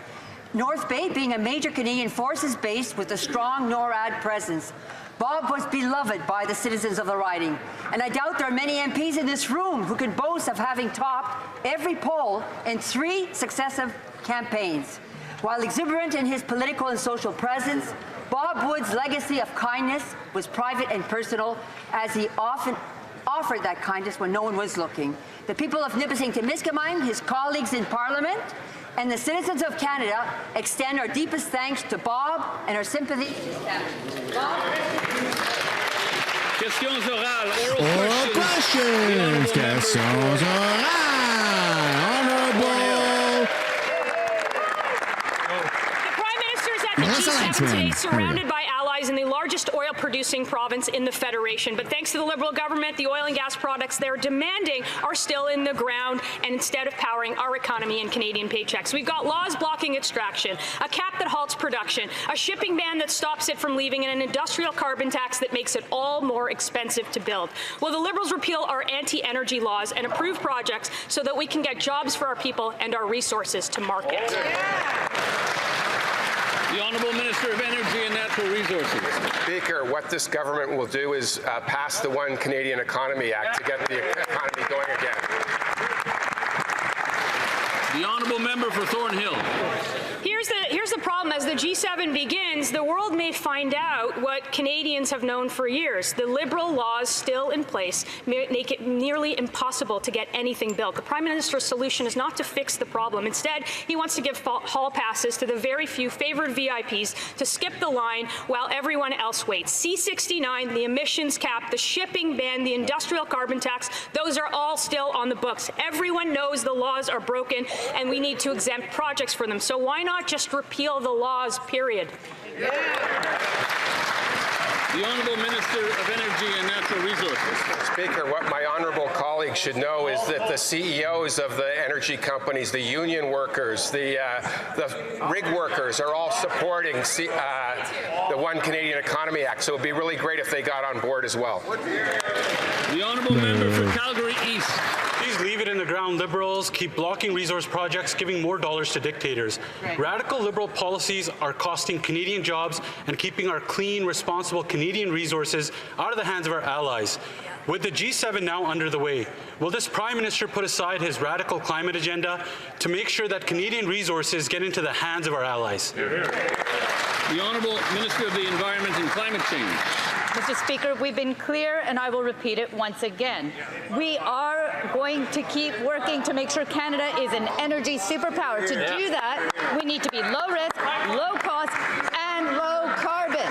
North Bay being a major Canadian Forces base with a strong NORAD presence. Bob was beloved by the citizens of the riding, and I doubt there are many MPs in this room who can boast of having topped every poll in 3 successive campaigns. While exuberant in his political and social presence, Bob Wood's legacy of kindness was private and personal, as he often offered that kindness when no one was looking. The people of Nipissing, Témiscamingue, his colleagues in Parliament, and the citizens of Canada extend our deepest thanks to Bob and our sympathy to his family. Bob? Questions orales. Oral questions. Questions orales. Honorable. The Prime Minister is at the G7 today, surrounded by allies in the largest oil-producing province in the Federation. But thanks to the Liberal government, the oil and gas products they're demanding are still in the ground, and instead of powering our economy and Canadian paychecks. We've got laws blocking extraction, a cap that halts production, a shipping ban that stops it from leaving, and an industrial carbon tax that makes it all more expensive to build. Will the Liberals repeal our anti-energy laws and approve projects so that we can get jobs for our people and our resources to market? The Honourable Minister of Energy and Natural Resources. Speaker, what this government will do is pass the One Canadian Economy Act to get the economy going again. The Honourable Member for Thornhill. Here's the problem. As the G7 begins, the world may find out what Canadians have known for years. The Liberal laws still in place make it nearly impossible to get anything built. The Prime Minister's solution is not to fix the problem. Instead, he wants to give hall passes to the very few favoured VIPs to skip the line while everyone else waits. C-69, the emissions cap, the shipping ban, the industrial carbon tax, those are all still on the books. Everyone knows the laws are broken and we need to exempt projects for them. So why not just repeal the laws, period? The Honourable Minister of Energy and Natural Resources. Speaker, what my honourable colleagues should know is that the CEOs of the energy companies, the union workers, the rig workers are all supporting the One Canadian Economy Act. So it would be really great if they got on board as well. The Honourable Member for Calgary East. Please leave it in the ground, Liberals. Keep blocking resource projects, giving more dollars to dictators. Radical Liberal policies are costing Canadian jobs and keeping our clean, responsible Canadian resources out of the hands of our allies. With the G7 now under the way, will this Prime Minister put aside his radical climate agenda to make sure that Canadian resources get into the hands of our allies? The Honourable Minister of the Environment and Climate Change. Mr. Speaker, we've been clear, and I will repeat it once again. We are going to keep working to make sure Canada is an energy superpower. To do that, we need to be low risk, low cost, and low carbon.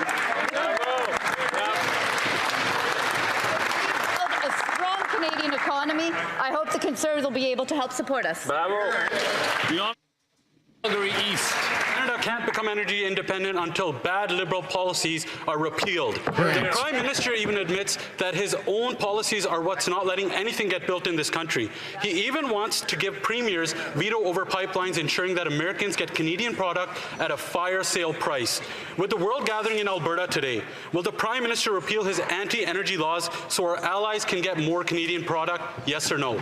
A strong Canadian economy. I hope the Conservatives will be able to help support us. Bravo. Calgary East. Canada can't become energy independent until bad Liberal policies are repealed. The Prime Minister even admits that his own policies are what's not letting anything get built in this country. He even wants to give premiers veto over pipelines, ensuring that Americans get Canadian product at a fire sale price. With the world gathering in Alberta today, will the Prime Minister repeal his anti-energy laws so our allies can get more Canadian product? Yes or no?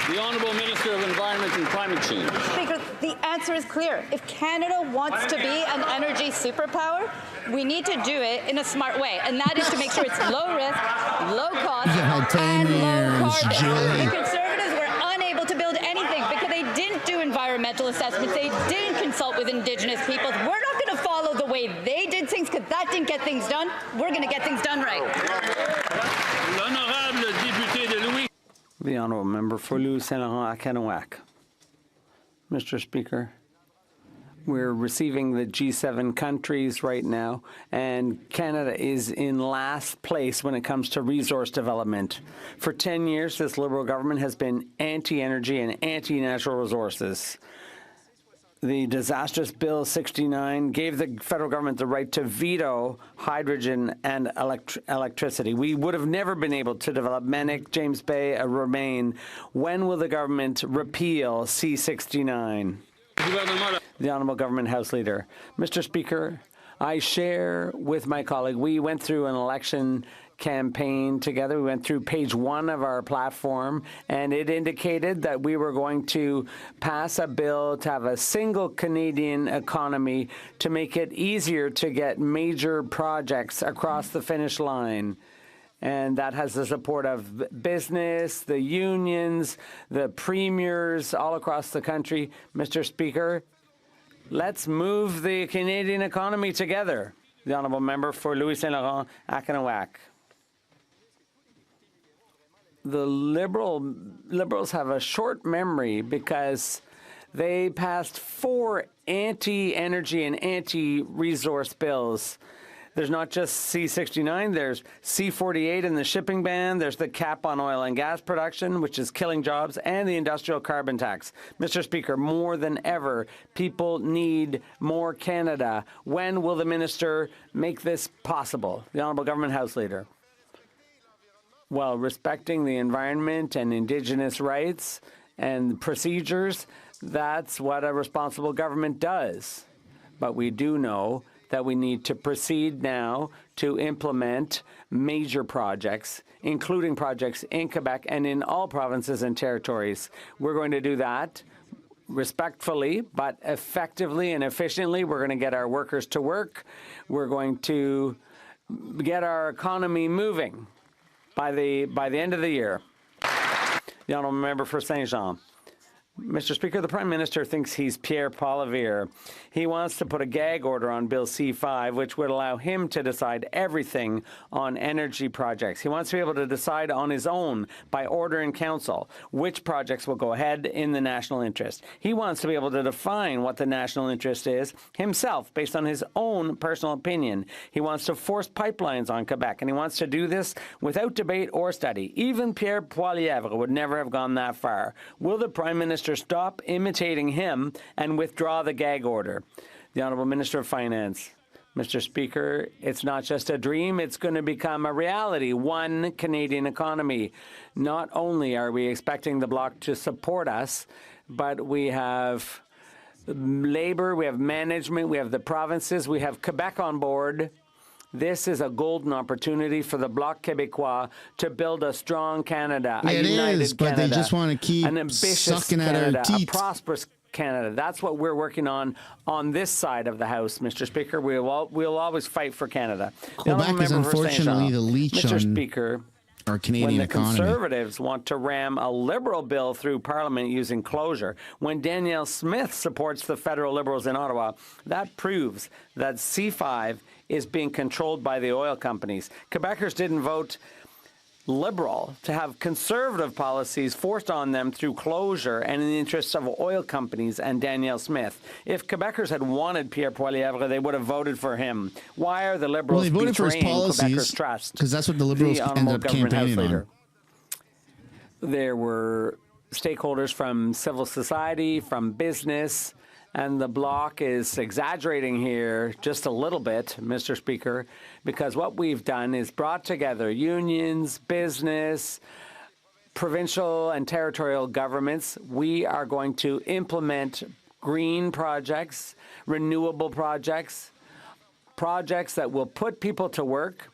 The Honourable Minister of Environment and Climate Change. Speaker, the answer is clear. If Canada wants to be an energy superpower, we need to do it in a smart way, and that is to make sure it's low risk, low cost, and low carbon. The Conservatives were unable to build anything because they didn't do environmental assessments. They didn't consult with Indigenous peoples. We're not going to follow the way they did things because that didn't get things done. We're going to get things done right. L'honorable député de Louis. The Honourable Member for Louis-Saint-Laurent-Akanaouac. Mr. Speaker, we're receiving the G7 countries right now, and Canada is in last place when it comes to resource development. For 10 years, this Liberal government has been anti-energy and anti-natural resources. The disastrous Bill 69 gave the federal government the right to veto hydrogen and electricity. We would have never been able to develop Manic, James Bay, or Remain. When will the government repeal C-69? The Honourable Government House Leader. Mr. Speaker, I share with my colleague, we went through an election campaign together. We went through page 1 of our platform, and it indicated that we were going to pass a bill to have a single Canadian economy to make it easier to get major projects across the finish line. And that has the support of business, the unions, the premiers all across the country. Mr. Speaker, Let's move the Canadian economy together. The honourable member for Louis Saint Laurent, Akanawak. The Liberals have a short memory because they passed 4 anti-energy and anti-resource bills. There's not just C-69, there's C-48 in the shipping ban, there's the cap on oil and gas production, which is killing jobs, and the industrial carbon tax. Mr. Speaker, more than ever, people need more Canada. When will the minister make this possible? The Honourable Government House Leader. Well, respecting the environment and Indigenous rights and procedures, that's what a responsible government does. But we do know that we need to proceed now to implement major projects, including projects in Quebec and in all provinces and territories. We're going to do that respectfully, but effectively and efficiently. We're going to get our workers to work. We're going to get our economy moving by the end of the year. The honourable member for Saint Jean. Mr. Speaker, the Prime Minister thinks he's Pierre poilievre. He wants to put a gag order on Bill C-5, which would allow him to decide everything on energy projects. He wants to be able to decide on his own, by order in council, which projects will go ahead in the national interest. He wants to be able to define what the national interest is himself, based on his own personal opinion. He wants to force pipelines on Quebec, and he wants to do this without debate or study. Even Pierre poilievre would never have gone that far. Will the Prime Minister stop imitating him and withdraw the gag order? The Honourable Minister of Finance. Mr. Speaker, it's not just a dream, it's going to become a reality. One Canadian economy. Not only are we expecting the Bloc to support us, but we have Labour, we have management, we have the provinces, we have Quebec on board. This is a golden opportunity for the Bloc Québécois to build a strong Canada, a united Canada, but they just want to keep an ambitious sucking at Canada, our teeth. a prosperous Canada. That's what we're working on this side of the House, Mr. Speaker. We'll always fight for Canada. Quebec is unfortunately the leech Mr. on Speaker, our Canadian when the economy. Conservatives want to ram a Liberal bill through Parliament using closure, when Danielle Smith supports the federal Liberals in Ottawa, that proves that C-5 is being controlled by the oil companies. Quebecers didn't vote Liberal to have conservative policies forced on them through closure and in the interests of oil companies and Danielle Smith. If Quebecers had wanted Pierre Poilievre, they would have voted for him. Why are the Liberals they voted for his policies, Quebecers' trust? because that's what the Liberals ended up campaigning on. There were stakeholders from civil society, from business, and the Bloc is exaggerating here just a little bit, Mr. Speaker, because what we've done is brought together unions, business, provincial and territorial governments. We are going to implement green projects, renewable projects, projects that will put people to work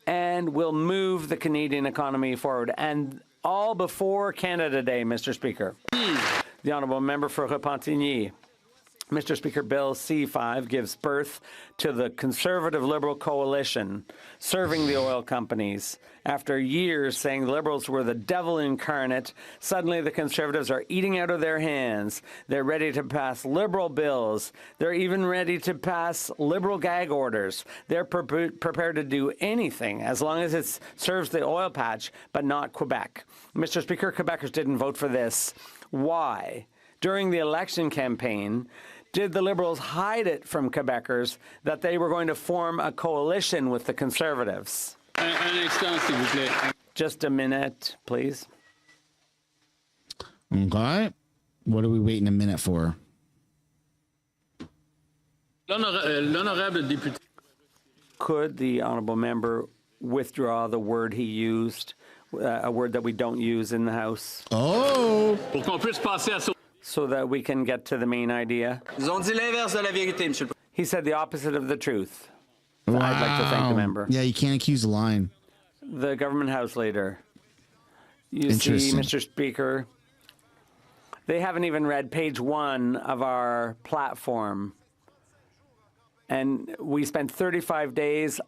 and will move the Canadian economy forward. And all before Canada Day, Mr. Speaker. The honourable member for Repentigny. Mr. Speaker, Bill C-5 gives birth to the Conservative Liberal coalition serving the oil companies. After years saying the Liberals were the devil incarnate, suddenly the Conservatives are eating out of their hands. They're ready to pass Liberal bills. They're even ready to pass Liberal gag orders. They're prepared to do anything as long as it serves the oil patch, but not Quebec. Mr. Speaker, Quebecers didn't vote for this. Why? During the election campaign, did the Liberals hide it from Quebecers that they were going to form a coalition with the Conservatives? Just a minute, please. Okay. What are we waiting a minute for? Could the honourable member withdraw the word he used, a word that we don't use in the House? Oh! So that we can get to the main idea. He said the opposite of the truth. Wow. I'd like to thank the member. Yeah, you can't accuse the line. The Government House Leader. You see, Mr. Speaker, they haven't even read page 1 of our platform. And we spent 35 days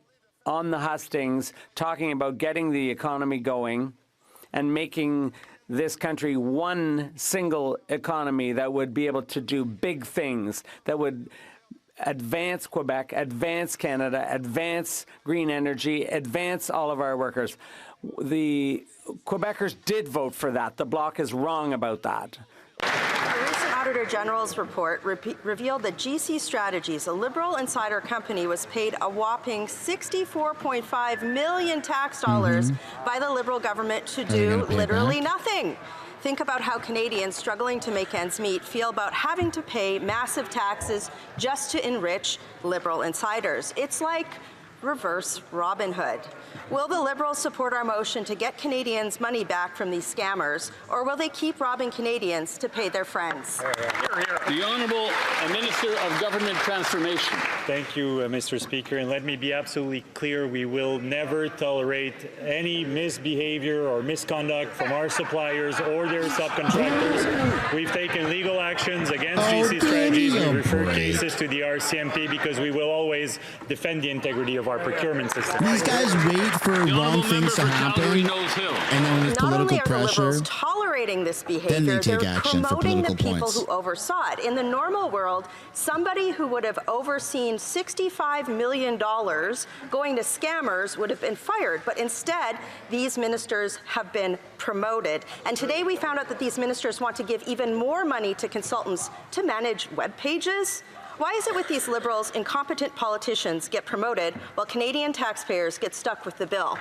on the hustings talking about getting the economy going and making this country one single economy that would be able to do big things, that would advance Quebec, advance Canada, advance green energy, advance all of our workers. The Quebecers did vote for that. The Bloc is wrong about that. A recent Auditor General's report revealed that GC Strategies, a Liberal insider company, was paid a whopping $64.5 million tax dollars by the Liberal government to do literally nothing. Think about how Canadians struggling to make ends meet feel about having to pay massive taxes just to enrich Liberal insiders. It's like reverse Robin Hood. Will the Liberals support our motion to get Canadians' money back from these scammers, or will they keep robbing Canadians to pay their friends? The Honourable Minister of Government Transformation. Thank you, Mr. Speaker, and let me be absolutely clear, we will never tolerate any misbehavior or misconduct from our suppliers or their subcontractors. We've taken legal actions against GC Strategies. We referred cases to the RCMP because we will always defend the integrity of our procurement system. These guys wait for wrong things to happen, and then when there's political pressure, Liberals tolerating this behavior, then they take action for promoting the political people points. who oversaw it. In the normal world, somebody who would have overseen $65 million going to scammers would have been fired, but instead, these ministers have been promoted. And today we found out that these ministers want to give even more money to consultants to manage web pages. Why is it with these Liberals, incompetent politicians get promoted while Canadian taxpayers get stuck with the bill?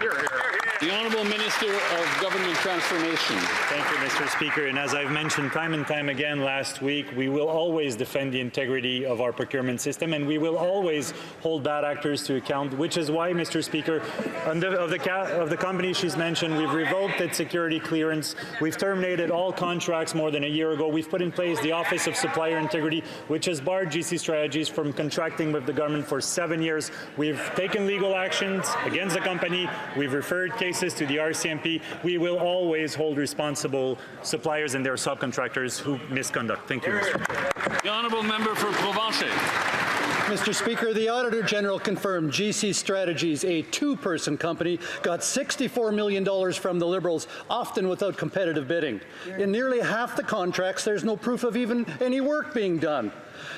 The Honourable Minister of Government Transformation. Thank you, Mr. Speaker. And as I've mentioned time and time again last week, we will always defend the integrity of our procurement system, and we will always hold bad actors to account, which is why, Mr. Speaker, of the company she's mentioned, we've revoked its security clearance. We've terminated all contracts more than a year ago. We've put in place the Office of Supplier Integrity, which has barred GC Strategies from contracting with the government for 7 years. We've taken legal actions against the company. We've referred cases to the RCMP. We will always hold responsible suppliers and their subcontractors who misconduct. Thank you, Mr. Chair. The Honourable Member for Provencher. Mr. Speaker, the Auditor General confirmed GC Strategies, a two-person company, got $64 million from the Liberals, often without competitive bidding. In nearly half the contracts, there's no proof of even any work being done.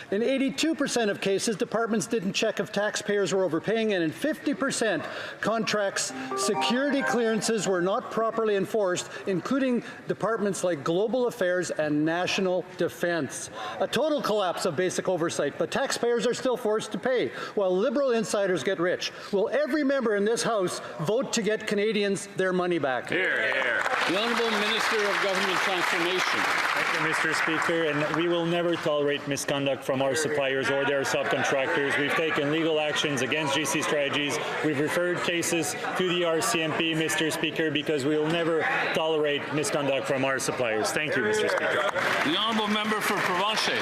In 82% of cases, departments didn't check if taxpayers were overpaying, and in 50% contracts, security clearances were not properly enforced, including departments like Global Affairs and National Defence. A total collapse of basic oversight, but taxpayers are still forced to pay, while Liberal insiders get rich. Will every member in this House vote to get Canadians their money back? Hear, hear. The Honourable Minister of Government Transformation. Thank you, Mr. Speaker, and we will never tolerate misconduct from our suppliers or their subcontractors. We've taken legal actions against GC Strategies. We've referred cases to the RCMP, Mr. Speaker, because we will never tolerate misconduct from our suppliers. Thank you, Mr. Speaker. The Honourable Member for Provencher.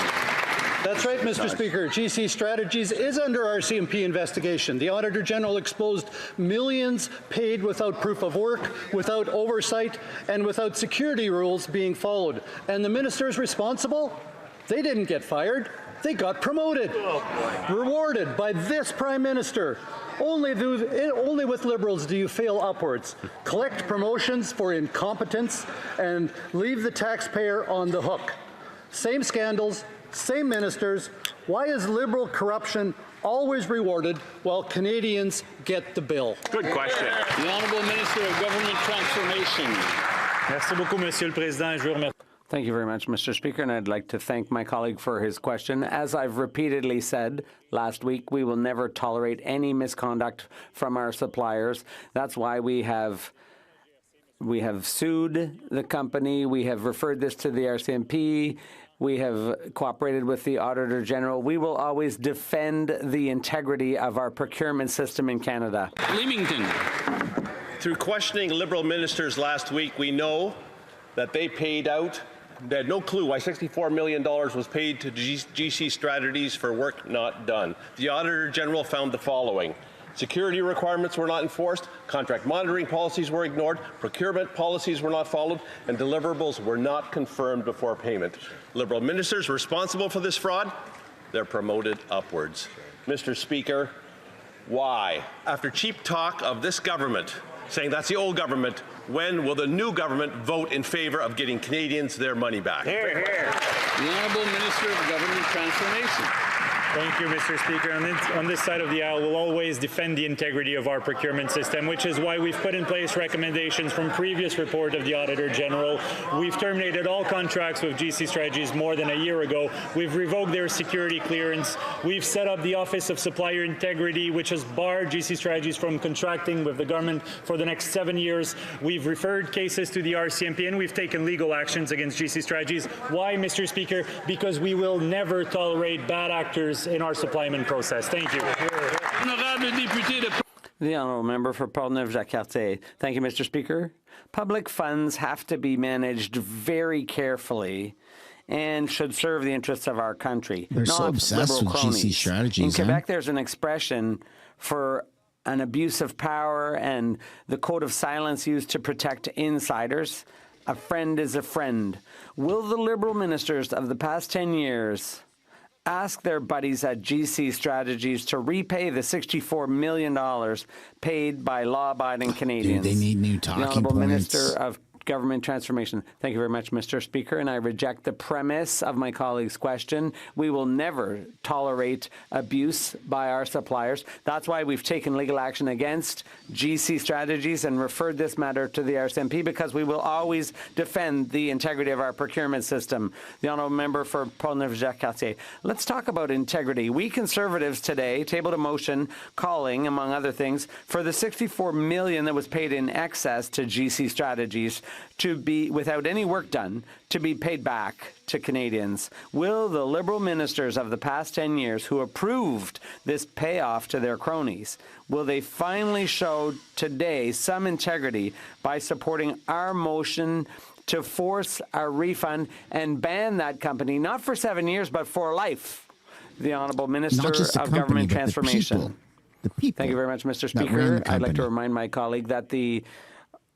That's right, Mr. Speaker. GC Strategies is under RCMP investigation. The Auditor General exposed millions paid without proof of work, without oversight, and without security rules being followed. And the ministers responsible? They didn't get fired. They got promoted, rewarded by this Prime Minister. Only with Liberals do you fail upwards. Collect promotions for incompetence and leave the taxpayer on the hook. Same scandals, same ministers. Why is Liberal corruption always rewarded while Canadians get the bill? Good question. The Honourable Minister of Government Transformation. Merci beaucoup, Monsieur le Président. Je vous remercie. Thank you very much, Mr. Speaker, and I'd like to thank my colleague for his question. As I've repeatedly said last week, we will never tolerate any misconduct from our suppliers. That's why we have sued the company. We have referred this to the RCMP. We have cooperated with the Auditor General. We will always defend the integrity of our procurement system in Canada. Leamington. Through questioning Liberal ministers last week, we know that they paid out. They had no clue why $64 million was paid to GC Strategies for work not done. The Auditor General found the following. Security requirements were not enforced, contract monitoring policies were ignored, procurement policies were not followed, and deliverables were not confirmed before payment. Liberal ministers responsible for this fraud, they're promoted upwards. Mr. Speaker, why? After cheap talk of this government saying that's the old government. When will the new government vote in favor of getting Canadians their money back? The Honourable Minister of Government Transformation. Thank you, Mr. Speaker. On this side of the aisle, we'll always defend the integrity of our procurement system, which is why we've put in place recommendations from previous report of the Auditor General. We've terminated all contracts with GC Strategies more than a year ago. We've revoked their security clearance. We've set up the Office of Supplier Integrity, which has barred GC Strategies from contracting with the government for the next 7 years. We've referred cases to the RCMP, and we've taken legal actions against GC Strategies. Why, Mr. Speaker? Because we will never tolerate bad actors in our supplyment process. Thank you. The Honourable Member for Poilievre. Thank you, Mr. Speaker. Public funds have to be managed very carefully and should serve the interests of our country. They're so obsessed with GC Strategies. In Quebec, there's an expression for an abuse of power and the code of silence used to protect insiders. A friend is a friend. Will the Liberal ministers of the past 10 years ask their buddies at GC Strategies to repay the $64 million paid by law-abiding Canadians? Dude, they need new talking The Honourable points. Minister of Government Transformation. Thank you very much, Mr. Speaker, and I reject the premise of my colleague's question. We will never tolerate abuse by our suppliers. That's why we've taken legal action against GC Strategies and referred this matter to the RCMP, because we will always defend the integrity of our procurement system. The Honourable Member for Poilievre. Let's talk about integrity. We Conservatives today tabled a motion calling, among other things, for the $64 million that was paid in excess to GC Strategies to be, without any work done, to be paid back to Canadians. Will the Liberal ministers of the past 10 years who approved this payoff to their cronies, will they finally show today some integrity by supporting our motion to force a refund and ban that company, not for 7 years, but for life? The Honourable Minister of Government Transformation. The people. Thank you very much, Mr. Speaker. I'd like to remind my colleague that the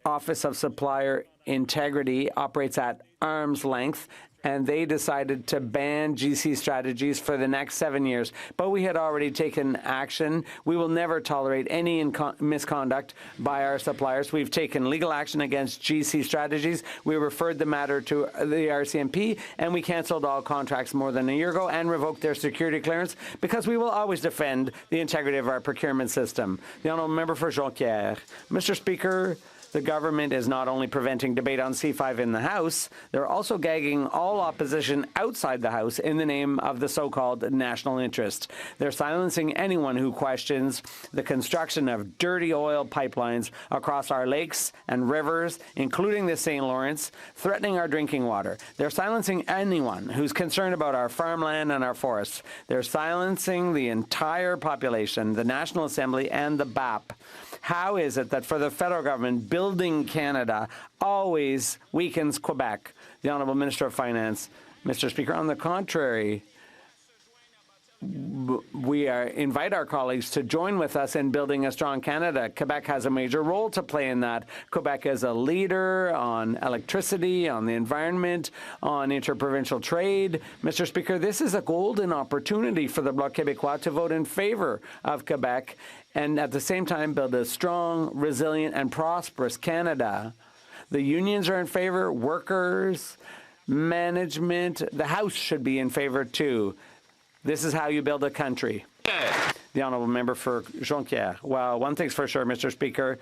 Office of Supplier Integrity operates at arm's length, and they decided to ban GC Strategies for the next 7 years. But we had already taken action. We will never tolerate any misconduct by our suppliers. We've taken legal action against GC Strategies. We referred the matter to the RCMP, and we canceled all contracts more than a year ago and revoked their security clearance, because we will always defend the integrity of our procurement system. The Honourable Member for Jonquière. Mr. Speaker, the government is not only preventing debate on C5 in the House, they're also gagging all opposition outside the House in the name of the so-called national interest. They're silencing anyone who questions the construction of dirty oil pipelines across our lakes and rivers, including the St. Lawrence, threatening our drinking water. They're silencing anyone who's concerned about our farmland and our forests. They're silencing the entire population, the National Assembly, and the BAP. How is it that for the federal government, building Canada always weakens Quebec? The Honourable Minister of Finance. Mr. Speaker, on the contrary, we invite our colleagues to join with us in building a strong Canada. Quebec has a major role to play in that. Quebec is a leader on electricity, on the environment, on interprovincial trade. Mr. Speaker, this is a golden opportunity for the Bloc Québécois to vote in favor of Quebec and at the same time build a strong, resilient, and prosperous Canada. The unions are in favor, workers, management, the House should be in favor too. This is how you build a country. The Honourable Member for Jonquière. Well, one thing's for sure, Mr. Speaker,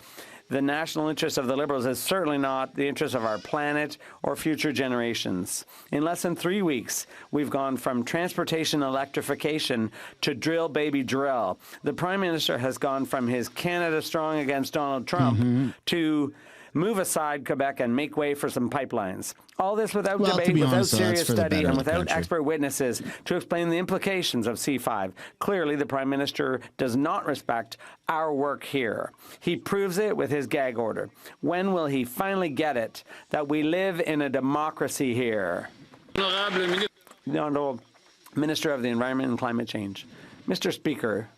the national interest of the Liberals is certainly not the interest of our planet or future generations. In less than 3 weeks, we've gone from transportation electrification to drill, baby, drill. The Prime Minister has gone from his Canada Strong against Donald Trump to move aside Quebec and make way for some pipelines. All this without debate, without serious study, and without expert witnesses to explain the implications of C5. Clearly, the Prime Minister does not respect our work here. He proves it with his gag order. When will he finally get it that we live in a democracy here? The Honourable Minister of the Environment and Climate Change. Mr. Speaker,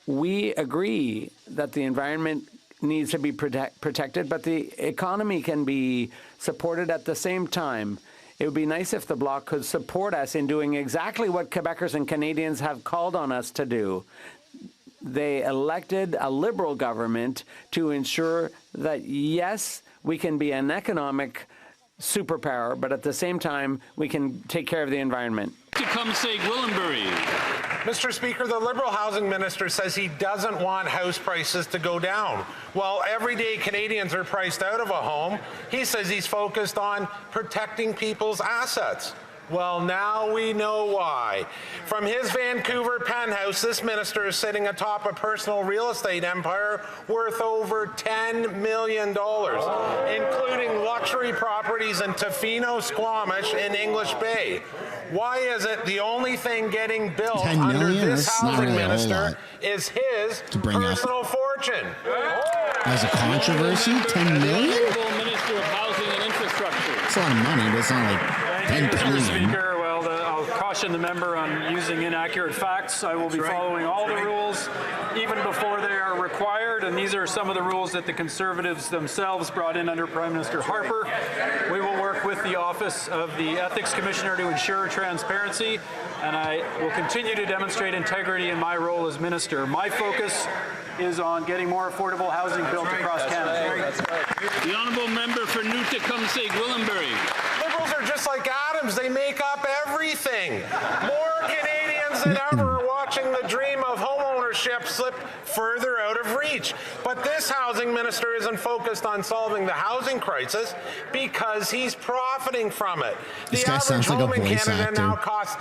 we agree that the environment needs to be protected, but the economy can be supported at the same time. It would be nice if the Bloc could support us in doing exactly what Quebecers and Canadians have called on us to do. they elected a Liberal government to ensure that, yes, we can be an economic superpower, but at the same time, we can take care of the environment. Tecumseh Gwillimbury. Mr. Speaker, the Liberal housing minister says he doesn't want house prices to go down. While everyday Canadians are priced out of a home, he says he's focused on protecting people's assets. Well, now we know why. From his Vancouver penthouse, this minister is sitting atop a personal real estate empire worth over $10 million, including luxury properties in Tofino, Squamish, and English Bay. Why is it the only thing getting built under this housing minister is his personal fortune? As a controversy, $10 million? Minister of Housing and Infrastructure. It's a lot of money, but it's not like $10 billion. Speaker, well, I'll caution the member on using inaccurate facts. I will be following all the rules, even before they are required, and these are some of the rules that the Conservatives themselves brought in under Prime Minister Harper. We will work with the Office of the Ethics Commissioner to ensure transparency, and I will continue to demonstrate integrity in my role as Minister. My focus is on getting more affordable housing built across Canada. The honourable member for New Tecumseh Gwillimbury. Liberals are just like Adams. They make up everything. More Canadians than ever are watching the dream of homeownership slip further out of reach. But this housing minister isn't focused on solving the housing crisis because he's profiting from it. This the guy average sounds like a home in voice Canada actor. now costs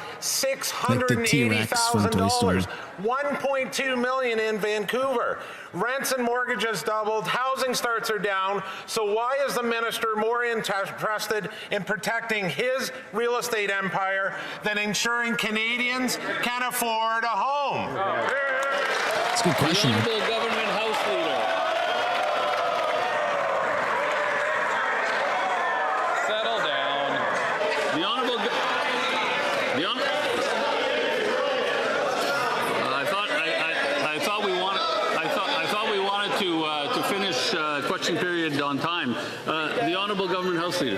Like the T-Rex from Toy Story. $680,000. $1.2 million in Vancouver. Rents and mortgages doubled. Housing starts are down. So why is the minister more interested in protecting his real estate empire than ensuring Canadians can afford a home? That's a good question. The Honourable Government House Leader. Settle down. The Honourable I thought we wanted to finish question period on time. The Honourable Government House Leader.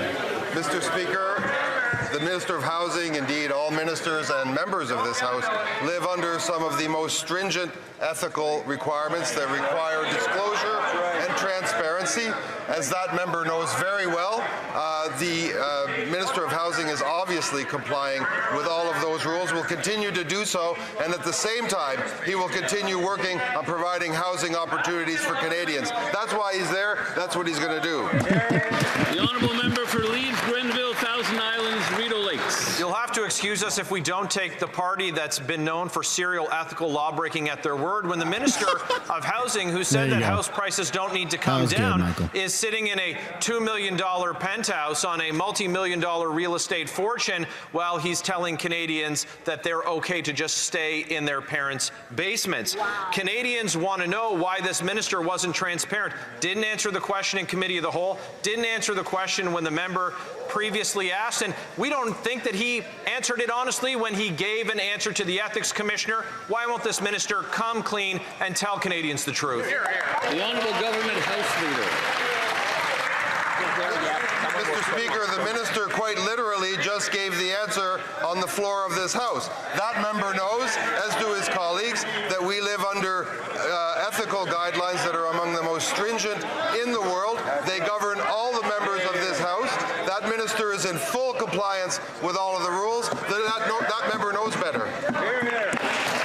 Mr. Speaker, the Minister of Housing, indeed all ministers and members of this House, live under some of the most stringent ethical requirements that require disclosure and transparency. As that member knows very well, the Minister of Housing is obviously complying with all of those rules, will continue to do so, and at the same time, he will continue working on providing housing opportunities for Canadians. That's why he's there. That's what he's going to do. The Honourable Member for Leeds, Grenville, Thousand Islands, Rideau Lakes. You'll have to excuse us if we don't take the party that's been known for serial ethical lawbreaking at their word when the Minister of Housing, who said that house prices don't need to come down, is sitting in a $2 million penthouse on a multi-million-dollar real estate fortune while he's telling Canadians that they're okay to just stay in their parents' basements. Canadians want to know why this minister wasn't transparent. Didn't answer the question in Committee of the Whole. Didn't answer the question when the member previously asked, and we don't think that he answered it honestly when he gave an answer to the Ethics Commissioner. Why won't this minister come clean and tell Canadians the truth? The Honourable Government House Leader. Mr. Speaker, the minister quite literally just gave the answer on the floor of this House. That member knows, as do his colleagues, that we live under ethical guidelines that are among the most stringent in the world. They govern all the members of this House. That minister is in full compliance with all of the rules. That member knows better.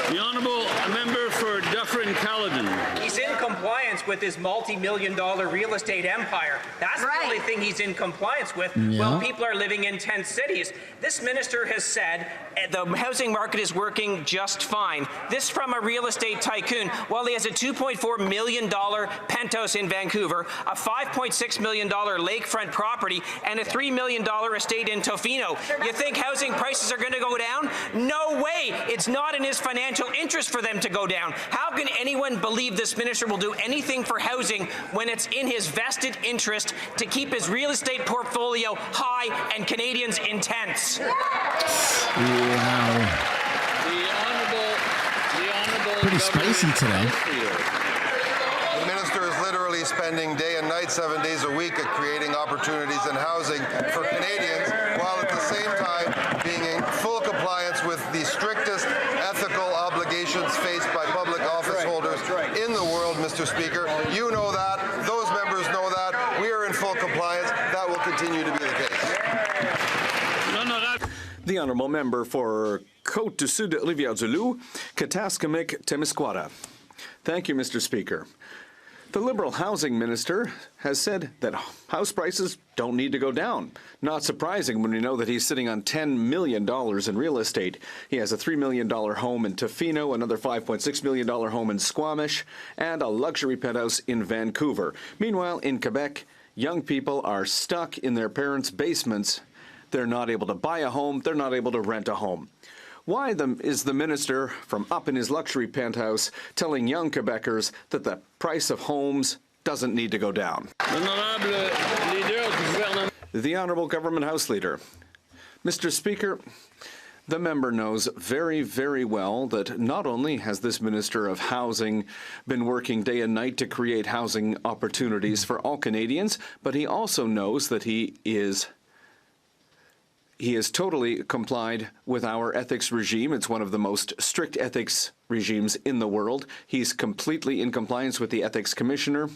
The Honourable Member for Dufferin-Caledon. He's in compliance with his multi-million-dollar real estate empire. That's the only thing he's in compliance with. Yeah. Well, people are living in tent cities. This minister has said the housing market is working just fine. This from a real estate tycoon. While he has a $2.4 million penthouse in Vancouver, a $5.6 million lakefront property, and a $3 million estate in Tofino. You think housing prices are going to go down? No way. It's not in his financial interest for them to go down. How can anyone believe this minister will do anything for housing when it's in his vested interest to keep his real estate portfolio high and Canadians in tents? Wow. Pretty spicy today. The minister is literally spending day and night, 7 days a week, at creating opportunities in housing for Canadians, while at the same time being in full compliance with the strictest ethical obligations faced by public office holders Mr. Speaker. You know that. Those members know that. We are in full compliance. That will continue to be the case. The honourable member for Côte-du-Sud, Rivière-du-Loup, Kataskamik, Témiscouata. Thank you, Mr. Speaker. The Liberal Housing Minister has said that house prices don't need to go down. Not surprising when we know that he's sitting on $10 million in real estate. He has a $3 million home in Tofino, another $5.6 million home in Squamish, and a luxury penthouse in Vancouver. Meanwhile, in Quebec, young people are stuck in their parents' basements. They're not able to buy a home. They're not able to rent a home. Why is the minister from up in his luxury penthouse telling young Quebecers that the price of homes doesn't need to go down? The Honourable Government House Leader. Mr. Speaker, the member knows very, very well that not only has this Minister of Housing been working day and night to create housing opportunities for all Canadians, but he also knows that he has totally complied with our ethics regime. It's one of the most strict ethics regimes in the world. He's completely in compliance with the Ethics Commissioner.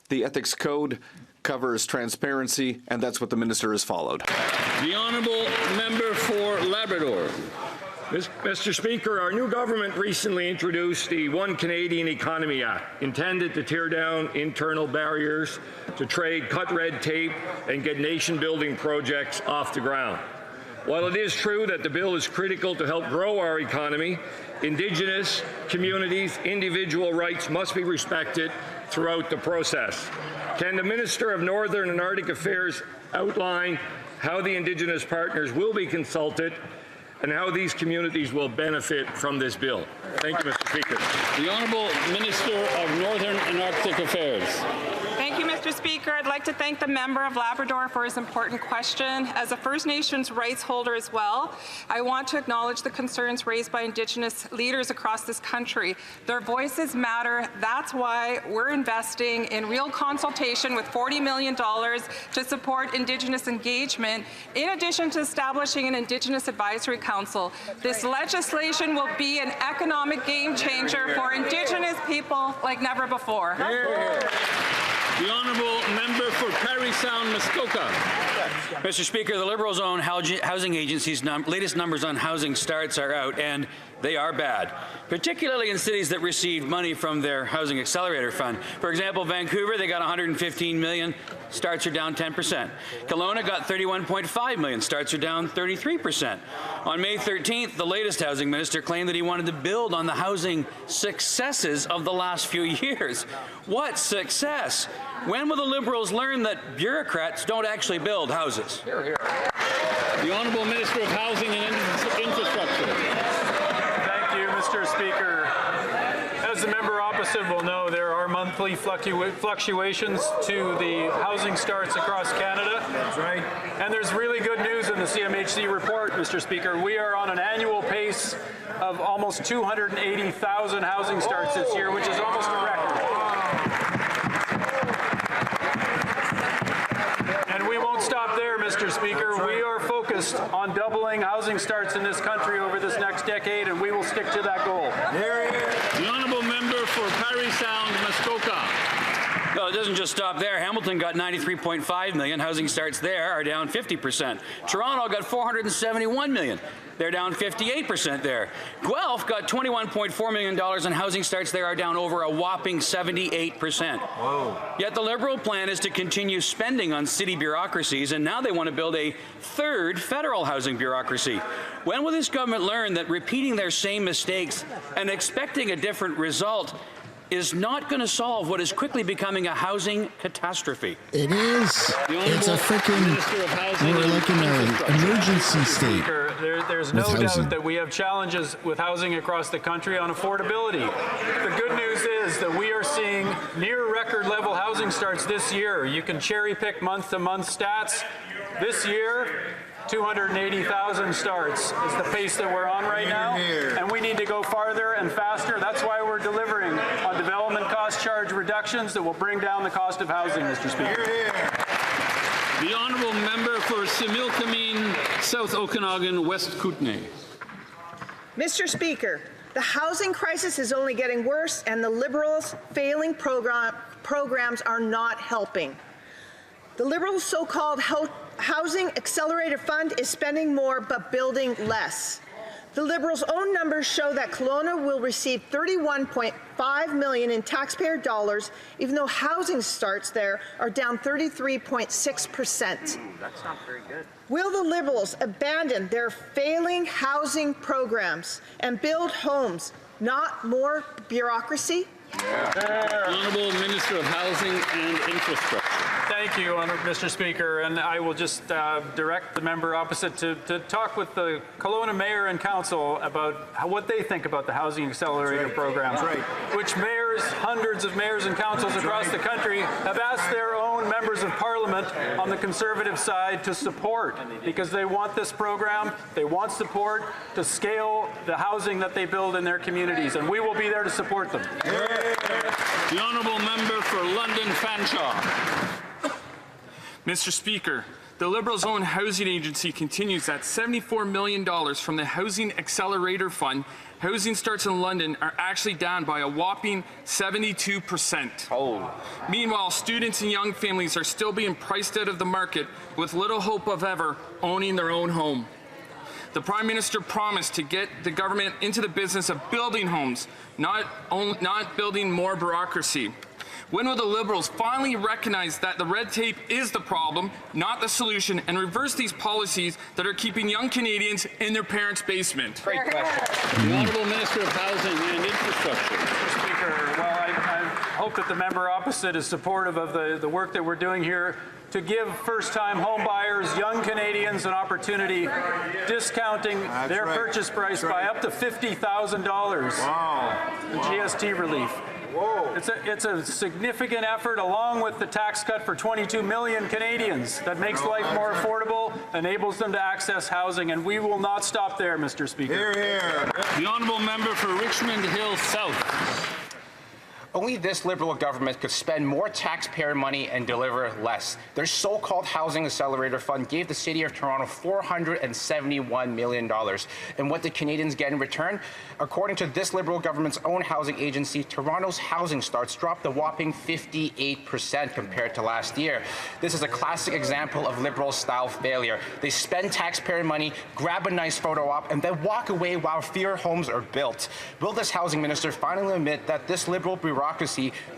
The Ethics Code covers transparency, and that's what the minister has followed. The honourable member for Labrador. Mr. Speaker, our new government recently introduced the One Canadian Economy Act, intended to tear down internal barriers to trade, cut red tape, and get nation-building projects off the ground. While it is true that the bill is critical to help grow our economy, Indigenous communities' individual rights must be respected throughout the process. Can the Minister of Northern and Arctic Affairs outline how the Indigenous partners will be consulted and how these communities will benefit from this bill? Thank you, Mr. Speaker. The Honourable Minister of Northern and Arctic Affairs. Thank you, Mr. Speaker. I'd like to thank the member of Labrador for his important question. As a First Nations rights holder as well, I want to acknowledge the concerns raised by Indigenous leaders across this country. Their voices matter. That's why we're investing in real consultation with $40 million to support Indigenous engagement, in addition to establishing an Indigenous Advisory Council. This legislation will be an economic game changer for Indigenous people like never before. The honourable member for Parry Sound, Muskoka. Mr. Speaker, the Liberals' own housing agency's latest numbers on housing starts are out, and they are bad, particularly in cities that received money from their Housing Accelerator Fund. For example, Vancouver, they got $115 million. Starts are down 10%. Kelowna got $31.5 million. Starts are down 33%. On May 13th, the latest housing minister claimed that he wanted to build on the housing successes of the last few years. What success? When will the Liberals learn that bureaucrats don't actually build houses? Hear, hear. The Honourable Minister of Housing and Infrastructure. Thank you, Mr. Speaker. As the member opposite will know, there are monthly fluctuations to the housing starts across Canada. That's right. And there's really good news in the CMHC report, Mr. Speaker. We are on an annual pace of almost 280,000 housing starts this year, which is almost a record. And we won't stop there, Mr. Speaker. We are focused on doubling housing starts in this country over this next decade, and we will stick to that goal. The honourable member for Parry Sound, Muskoka. Well, it doesn't just stop there. Hamilton got $93.5 million. Housing starts there are down 50%. Toronto got $471 million. They're down 58% there. Guelph got $21.4 million, and housing starts there are down over a whopping 78%. Whoa. Yet the Liberal plan is to continue spending on city bureaucracies, and now they want to build a third federal housing bureaucracy. When will this government learn that repeating their same mistakes and expecting a different result is not going to solve what is quickly becoming a housing catastrophe? It is. It's a freaking, we're like in an emergency state. There's no doubt that we have challenges with housing across the country on affordability. The good news is that we are seeing near record level housing starts this year. You can cherry pick month to month stats. This year, 280,000 starts is the pace that we're on right now, and we need to go farther and faster. That's why we're delivering on development cost charge reductions that will bring down the cost of housing, Mr. Speaker. The honourable member for Similkameen, South Okanagan, West Kootenay. Mr. Speaker, The housing crisis is only getting worse, and the Liberals' failing programs are not helping. The Liberals' so-called Housing Accelerator Fund is spending more but building less. The Liberals' own numbers show that Kelowna will receive $31.5 million in taxpayer dollars, even though housing starts there are down 33.6%. That's not very good. Will the Liberals abandon their failing housing programs and build homes, not more bureaucracy? Honourable Minister of Housing and Infrastructure. Thank you, Mr. Speaker, and I will just direct the member opposite to talk with the Kelowna Mayor and Council about what they think about the Housing Accelerator program, which mayors, hundreds of mayors and councils across the country have asked their own members of Parliament on the Conservative side to support, because they want this program, they want support to scale the housing that they build in their communities, and we will be there to support them. The Honourable Member for London Fanshawe. Mr. Speaker, the Liberals' own housing agency continues that $74 million from the Housing Accelerator Fund. Housing starts in London are actually down by a whopping 72%. Oh. Meanwhile, students and young families are still being priced out of the market with little hope of ever owning their own home. The Prime Minister promised to get the government into the business of building homes, not building more bureaucracy. When will the Liberals finally recognize that the red tape is the problem, not the solution, and reverse these policies that are keeping young Canadians in their parents' basement? Great question. The Honourable Minister of Housing and Infrastructure. Mr. Speaker, well, I hope that the member opposite is supportive of the work that we're doing here to give first-time home buyers, young Canadians, an opportunity, discounting their purchase price by up to $50,000. Wow. The GST relief. Whoa. It's a significant effort, along with the tax cut for 22 million Canadians that makes life more affordable, enables them to access housing, and we will not stop there, Mr. Speaker. Hear, hear. The Honourable Member for Richmond Hill South. Only this Liberal government could spend more taxpayer money and deliver less. Their so-called Housing Accelerator Fund gave the City of Toronto $471 million. And what did Canadians get in return? According to this Liberal government's own housing agency, Toronto's housing starts dropped a whopping 58% compared to last year. This is a classic example of Liberal-style failure. They spend taxpayer money, grab a nice photo op, and then walk away while fewer homes are built. Will this housing minister finally admit that this Liberal bureaucracy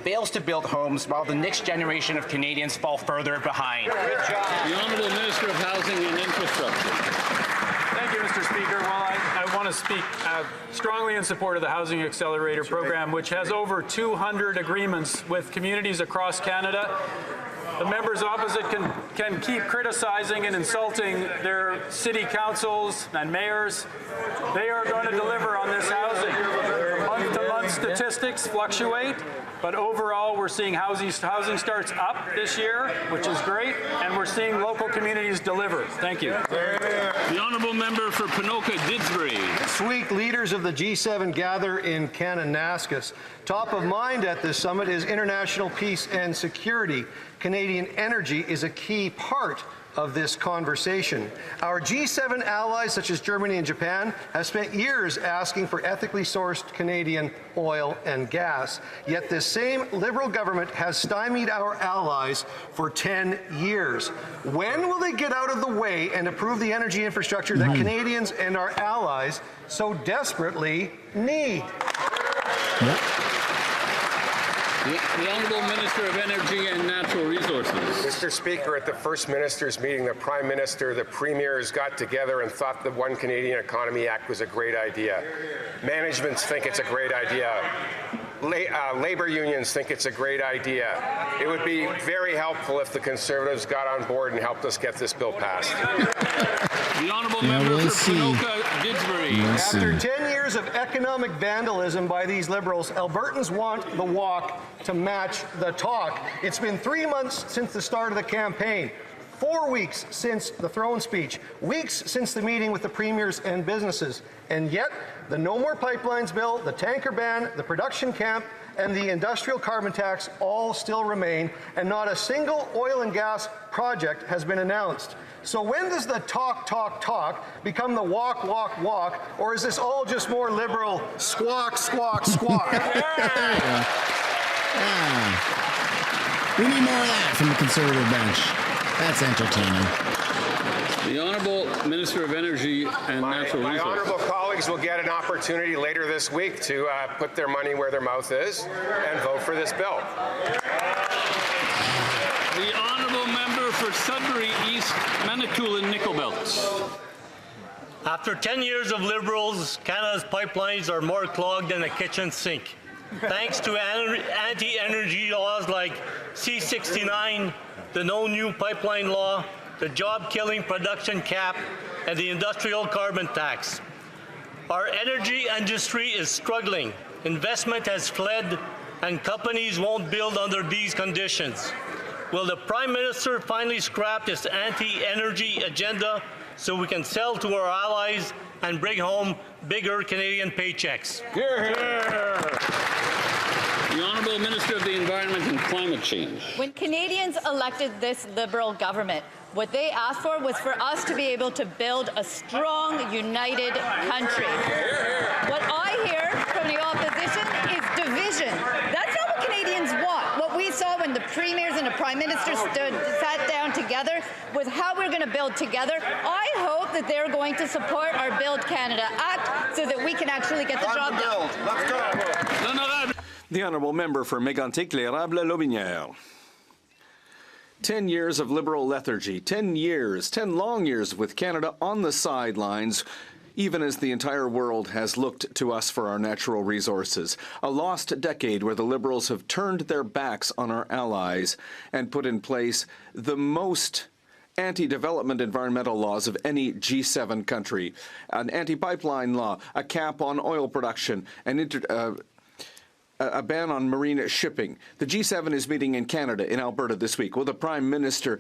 fails to build homes while the next generation of Canadians fall further behind? Good job. The Honourable Minister of Housing and Infrastructure. Thank you, Mr. Speaker. Well, I want to speak strongly in support of the Housing Accelerator program, which has over 200 agreements with communities across Canada. The members opposite can keep criticizing and insulting their city councils and mayors. They are going to deliver on this housing. Month-to-month statistics fluctuate, but overall we're seeing housing starts up this year, which is great, and we're seeing local communities deliver. Thank you. The Honourable Member for Ponoka Didsbury. This week, leaders of the G7 gather in Kananaskis. Top of mind at this summit is international peace and security. Canadian energy is a key part of this conversation. Our G7 allies, such as Germany and Japan, have spent years asking for ethically sourced Canadian oil and gas. Yet this same Liberal government has stymied our allies for 10 years. When will they get out of the way and approve the energy infrastructure that Canadians and our allies so desperately need? The Honourable Minister of Energy and Natural Resources. Mr. Speaker, at the First Minister's meeting, the Prime Minister, the Premiers got together and thought the One Canadian Economy Act was a great idea. Managements think it's a great idea. Labour unions think it's a great idea. It would be very helpful if the Conservatives got on board and helped us get this bill passed. The Honourable Member for Ponoka Didsbury. After 10 years of economic vandalism by these Liberals, Albertans want the walk to match the talk. It's been 3 months since the start of the campaign. 4 weeks since the throne speech, weeks since the meeting with the premiers and businesses, and yet the No More Pipelines bill, the tanker ban, the production camp, and the industrial carbon tax all still remain, and not a single oil and gas project has been announced. So when does the talk become the walk, or is this all just more liberal squawk? We need more of that from the Conservative bench. That's entertaining. The Honourable Minister of Energy and Natural My Resources. honourable colleagues will get an opportunity later this week to put their money where their mouth is and vote for this bill. The Honourable Member for Sudbury East, Manitoulin Nickel Belt. After 10 years of Liberals, Canada's pipelines are more clogged than a kitchen sink. Thanks to anti-energy laws like C-69, the No New Pipeline Law, the job-killing production cap, and the industrial carbon tax. Our energy industry is struggling. Investment has fled, and companies won't build under these conditions. Will the Prime Minister finally scrap this anti-energy agenda so we can sell to our allies and bring home bigger Canadian paychecks? Hear, hear. The Honourable Minister of the Environment and Climate Change. When Canadians elected this Liberal government, what they asked for was for us to be able to build a strong, united country. What I hear from the opposition is division. That's not what Canadians want. What we saw when the premiers and the Prime Minister sat down together was how we're going to build together. I hope that they're going to support our Build Canada Act so that we can actually get the job done. Let's go. The Honourable Member for Mégantic-L'Érable-Lobinière. 10 years of Liberal lethargy, 10 long years with Canada on the sidelines, even as the entire world has looked to us for our natural resources. A lost decade where the Liberals have turned their backs on our allies and put in place the most anti-development environmental laws of any G7 country. An anti-pipeline law, a cap on oil production, a ban on marine shipping. The G7 is meeting in Canada, in Alberta this week. Will the Prime Minister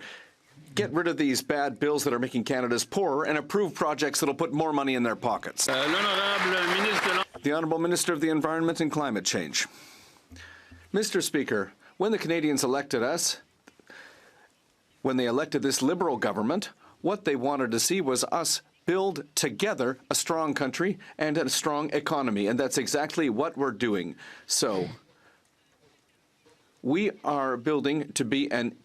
get rid of these bad bills that are making Canada's poorer and approve projects that will put more money in their pockets? The Honourable Minister of the Environment and Climate Change. Mr. Speaker, when the Canadians elected us, when they elected this Liberal government, what they wanted to see was us build together a strong country and a strong economy, and that's exactly what we're doing. So we are building to be an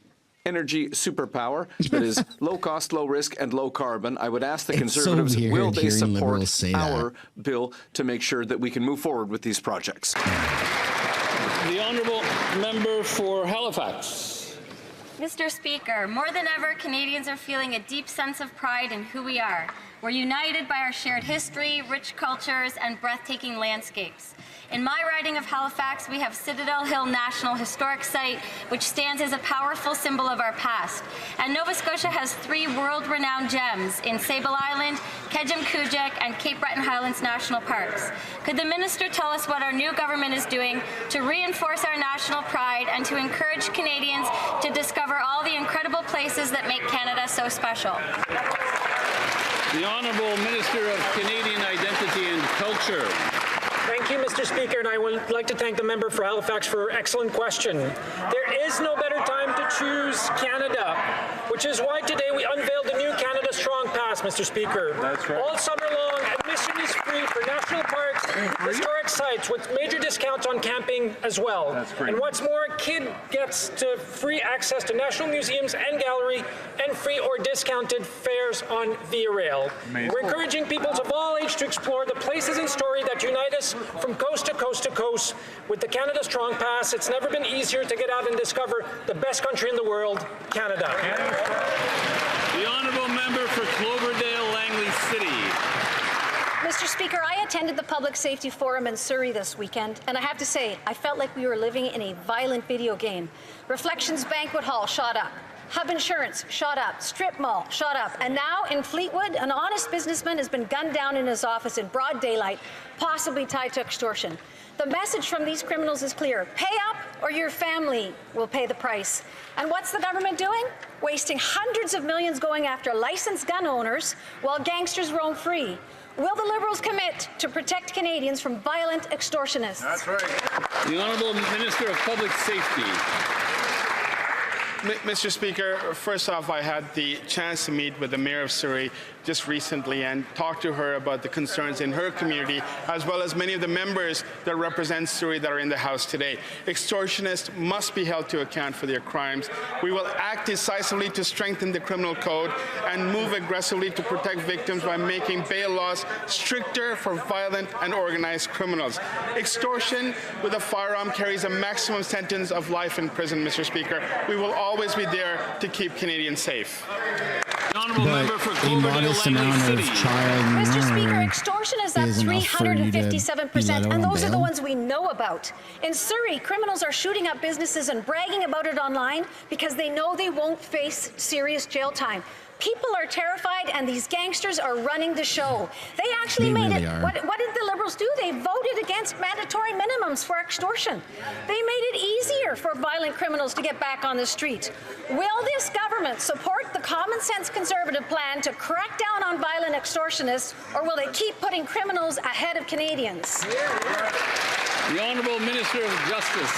energy superpower that is low cost, low risk, and low carbon. I would ask the Conservatives, will they support our bill to make sure that we can move forward with these projects? The Honourable Member for Halifax. Mr. Speaker, more than ever, Canadians are feeling a deep sense of pride in who we are. We're united by our shared history, rich cultures, and breathtaking landscapes. In my riding of Halifax, we have Citadel Hill National Historic Site, which stands as a powerful symbol of our past. And Nova Scotia has 3 world-renowned gems in Sable Island, Kejimkujik, and Cape Breton Highlands National Parks. Could the Minister tell us what our new government is doing to reinforce our national pride and to encourage Canadians to discover all the incredible places that make Canada so special? The Honourable Minister of Canadian Identity and Culture. Thank you, Mr. Speaker, and I would like to thank the member for Halifax for an excellent question. There is no better time to choose Canada, which is why today we unveiled the new Canada Strong Pass, Mr. Speaker. That's right. All summer long, admission is free for national parks, historic sites, with major discounts on camping as well. That's great. And what's more, a kid gets to free access to national museums and gallery, and free or discounted fares on Via Rail. Amazing. We're encouraging people of all age to explore the places and story that unite us from coast to coast to coast. With the Canada Strong Pass, it's never been easier to get out and discover the best country in the world, Canada. The Honourable Member for Cloverdale, Langley City. Mr. Speaker, I attended the Public Safety Forum in Surrey this weekend, and I have to say, I felt like we were living in a violent video game. Reflections Banquet Hall shot up. Hub Insurance shot up, Strip Mall shot up, and now in Fleetwood, an honest businessman has been gunned down in his office in broad daylight, possibly tied to extortion. The message from these criminals is clear. Pay up or your family will pay the price. And what's the government doing? Wasting hundreds of millions going after licensed gun owners while gangsters roam free. Will the Liberals commit to protect Canadians from violent extortionists? That's right. The Honourable Minister of Public Safety. Mr. Speaker, first off, I had the chance to meet with the Mayor of Surrey just recently and talk to her about the concerns in her community, as well as many of the members that represent Surrey that are in the House today. Extortionists must be held to account for their crimes. We will act decisively to strengthen the criminal code and move aggressively to protect victims by making bail laws stricter for violent and organized criminals. Extortion with a firearm carries a maximum sentence of life in prison, Mr. Speaker. We will always be there to keep Canadians safe. The Honourable Member for Cloverdale, amount of child Mr. Speaker, extortion is up 357%, and those are the ones we know about. In Surrey, criminals are shooting up businesses and bragging about it online because they know they won't face serious jail time. People are terrified, and these gangsters are running the show. They actually made it. What did the Liberals do? They voted against mandatory minimums for extortion. They made it easier for violent criminals to get back on the street. Will this government support the common sense Conservative plan to crack down on violent extortionists, or will they keep putting criminals ahead of Canadians? The Honourable Minister of Justice.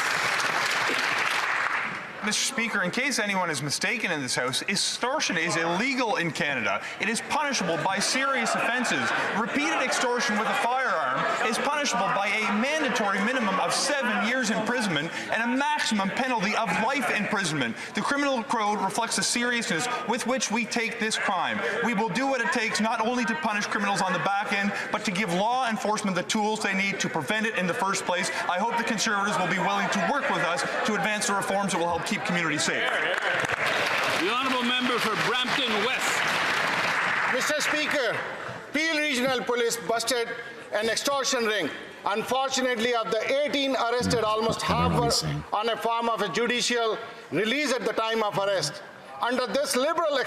Mr. Speaker, in case anyone is mistaken in this House, extortion is illegal in Canada. It is punishable by serious offences. Repeated extortion with a firearm is punishable by a mandatory minimum of 7 years imprisonment and a maximum penalty of life imprisonment. The criminal code reflects the seriousness with which we take this crime. We will do what it takes not only to punish criminals on the back end, but to give law enforcement the tools they need to prevent it in the first place. I hope the Conservatives will be willing to work with us to advance the reforms that will help keep communities safe. The Honourable Member for Brampton West. Mr. Speaker, Peel Regional Police busted an extortion ring. Unfortunately, of the 18 arrested, almost half were on a form of a judicial release at the time of arrest. Under this Liberal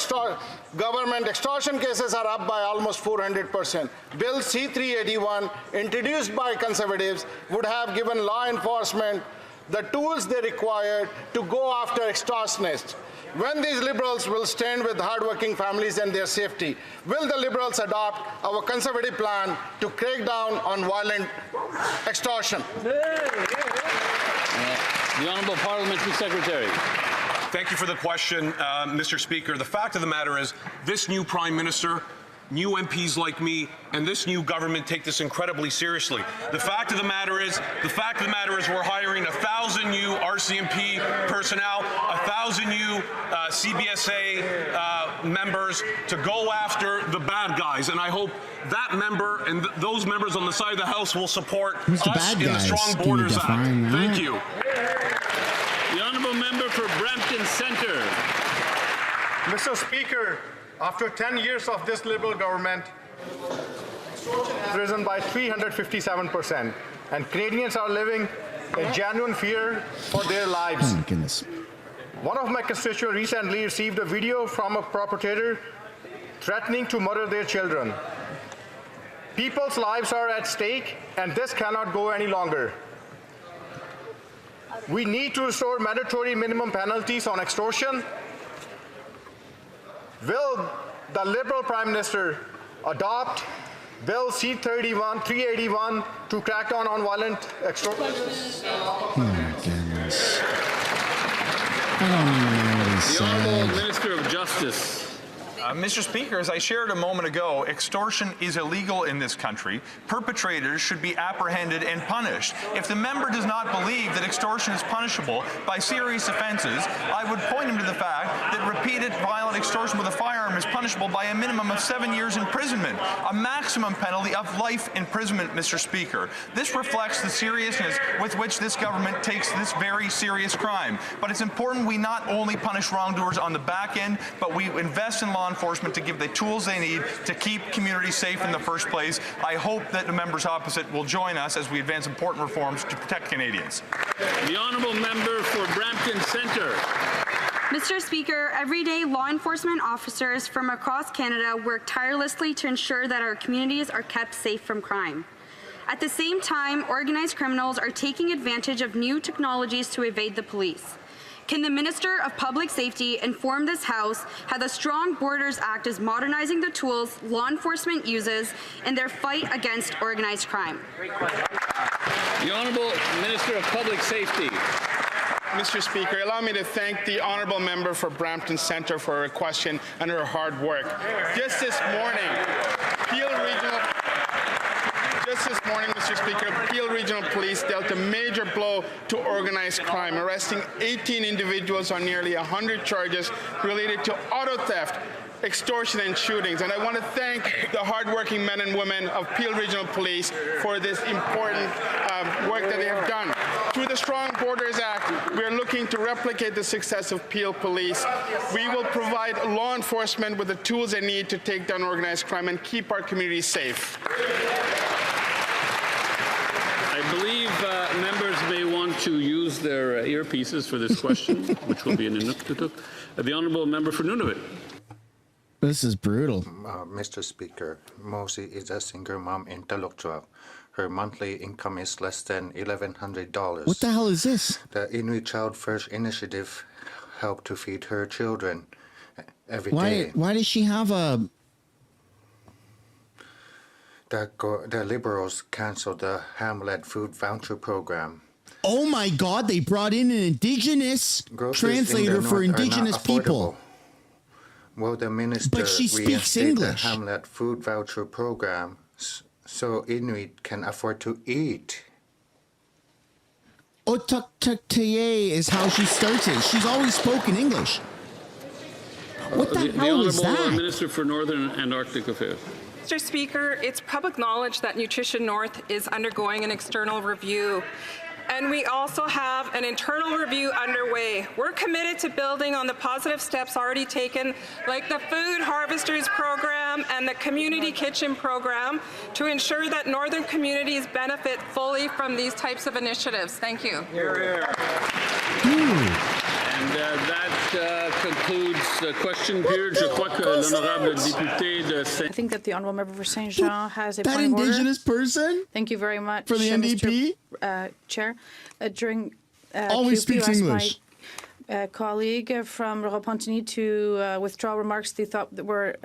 government, extortion cases are up by almost 400%. Bill C-381, introduced by Conservatives, would have given law enforcement the tools they require to go after extortionists. When these Liberals will stand with hardworking families and their safety? Will the Liberals adopt our Conservative plan to crack down on violent extortion? The Honourable Parliamentary Secretary. Thank you for the question, Mr. Speaker. The fact of the matter is, this new Prime Minister, new MPs like me, and this new government take this incredibly seriously. The fact of the matter is, we're hiring 1,000 new RCMP personnel, 1,000 new CBSA members to go after the bad guys, and I hope that member and those members on the side of the House will support us in the Strong Borders Act. Thank you. The Honourable Member for Brampton Centre. Mr. Speaker, after 10 years of this Liberal government, risen by 357%, and Canadians are living in genuine fear for their lives. Oh my goodness. One of my constituents recently received a video from a perpetrator threatening to murder their children. People's lives are at stake, and this cannot go any longer. We need to restore mandatory minimum penalties on extortion. Will the Liberal Prime Minister adopt Bill C-381 to crack down on violent extortion? Oh my goodness. I don't even know what he said. The Honourable Minister of Justice. Mr. Speaker, as I shared a moment ago, extortion is illegal in this country. Perpetrators should be apprehended and punished. If the member does not believe that extortion is punishable by serious offences, I would point him to the fact that repeated violent extortion with a firearm is punishable by a minimum of 7 years imprisonment, a maximum penalty of life imprisonment, Mr. Speaker. This reflects the seriousness with which this government takes this very serious crime. But it's important we not only punish wrongdoers on the back end, but we invest in law enforcement to give the tools they need to keep communities safe in the first place. I hope that the members opposite will join us as we advance important reforms to protect Canadians. The Honourable Member for Brampton Centre. Mr. Speaker, every day law enforcement officers from across Canada work tirelessly to ensure that our communities are kept safe from crime. At the same time, organized criminals are taking advantage of new technologies to evade the police. Can the Minister of Public Safety inform this House how the Strong Borders Act is modernizing the tools law enforcement uses in their fight against organized crime? The Honourable Minister of Public Safety. Mr. Speaker, allow me to thank the honourable member for Brampton Centre for her question and her hard work. Just this morning, Mr. Speaker, Peel Regional Police dealt a major blow to organized crime, arresting 18 individuals on nearly 100 charges related to auto theft, extortion and shootings. And I want to thank the hardworking men and women of Peel Regional Police for this important work that they have done. Through the Strong Borders Act, we are looking to replicate the success of Peel Police. We will provide law enforcement with the tools they need to take down organized crime and keep our communities safe. I believe members may want to use their earpieces for this question, which will be an Inuktitut. The Honourable Member for Nunavut. This is brutal. Mr. Speaker, Mosi is a single mom in Talukchuak. Her monthly income is less than $1,100. What the hell is this? The Inuit Child First Initiative helped to feed her children every day. Why does she have a... The Liberals canceled the Hamlet food voucher program. Oh my God, they brought in an Indigenous translator for Indigenous people. Well, the minister reinstated the Hamlet food voucher program so Inuit can afford to eat. Otuktuktaye is how she starts it. She's always spoken English. What the hell is that? The Honourable Minister for Northern and Arctic Affairs. Mr. Speaker, it's public knowledge that Nutrition North is undergoing an external review. And we also have an internal review underway. We're committed to building on the positive steps already taken, like the Food Harvesters Program and the Community Kitchen Program, to ensure that northern communities benefit fully from these types of initiatives. Thank you. And that concludes the question period. Je crois que l'honorable député de I think that the honourable member for Saint Jean has a that point of order. Indigenous person? Thank you very much for the NDP Chair. During always speaks English. My colleague from Repentigny to withdraw remarks they thought that were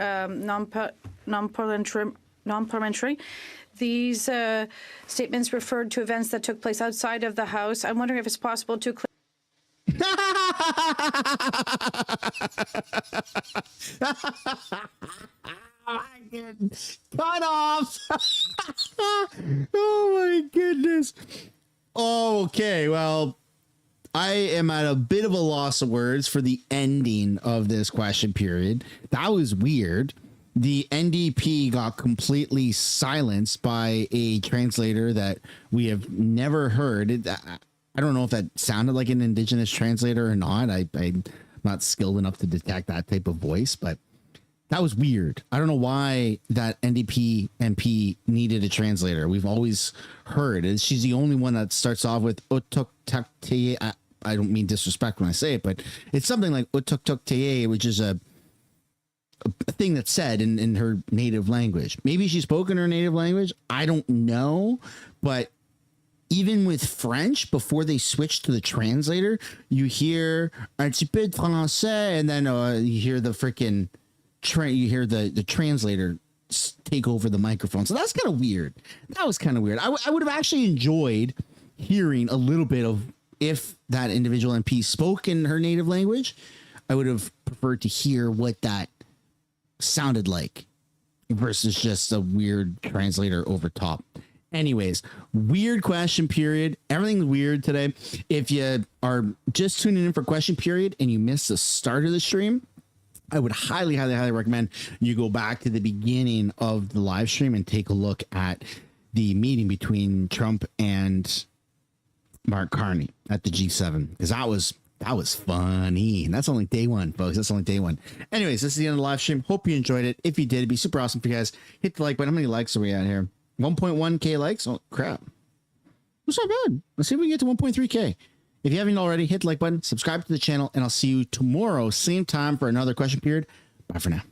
non-parliamentary. These statements referred to events that took place outside of the House. I'm wondering if it's possible to. Cut off. Oh my goodness. Okay, well, I am at a bit of a loss of words for the ending of this question period. That was weird. The NDP got completely silenced by a translator that we have never heard. I don't know if that sounded like an Indigenous translator or not. I'm not skilled enough to detect that type of voice, but that was weird. I don't know why that NDP MP needed a translator. We've always heard it. She's the only one that starts off with Otuktuktaye. I don't mean disrespect when I say it, but it's something like Otuktuktaye, which is a thing that's said in her native language. Maybe she spoke in her native language. I don't know, but even with French, before they switched to the translator, you hear un petit peu de français, and then you hear the freaking you hear the translator take over the microphone. So that's kind of weird. That was kind of weird. I would have actually enjoyed hearing a little bit of if that individual MP spoke in her native language. I would have preferred to hear what that sounded like versus just a weird translator over top. Anyways, weird question period. Everything's weird today. If you are just tuning in for question period and you missed the start of the stream, I would highly, highly, highly recommend you go back to the beginning of the live stream and take a look at the meeting between Trump and Mark Carney at the G7, because that was funny. And that's only day one, folks. That's only day one. Anyways, this is the end of the live stream. Hope you enjoyed it. If you did, it'd be super awesome if you guys hit the like button. How many likes are we at here? 1.1K likes? Oh, crap. That's not bad. Let's see if we can get to 1.3K. If you haven't already, hit the like button, subscribe to the channel, and I'll see you tomorrow, same time for another question period. Bye for now.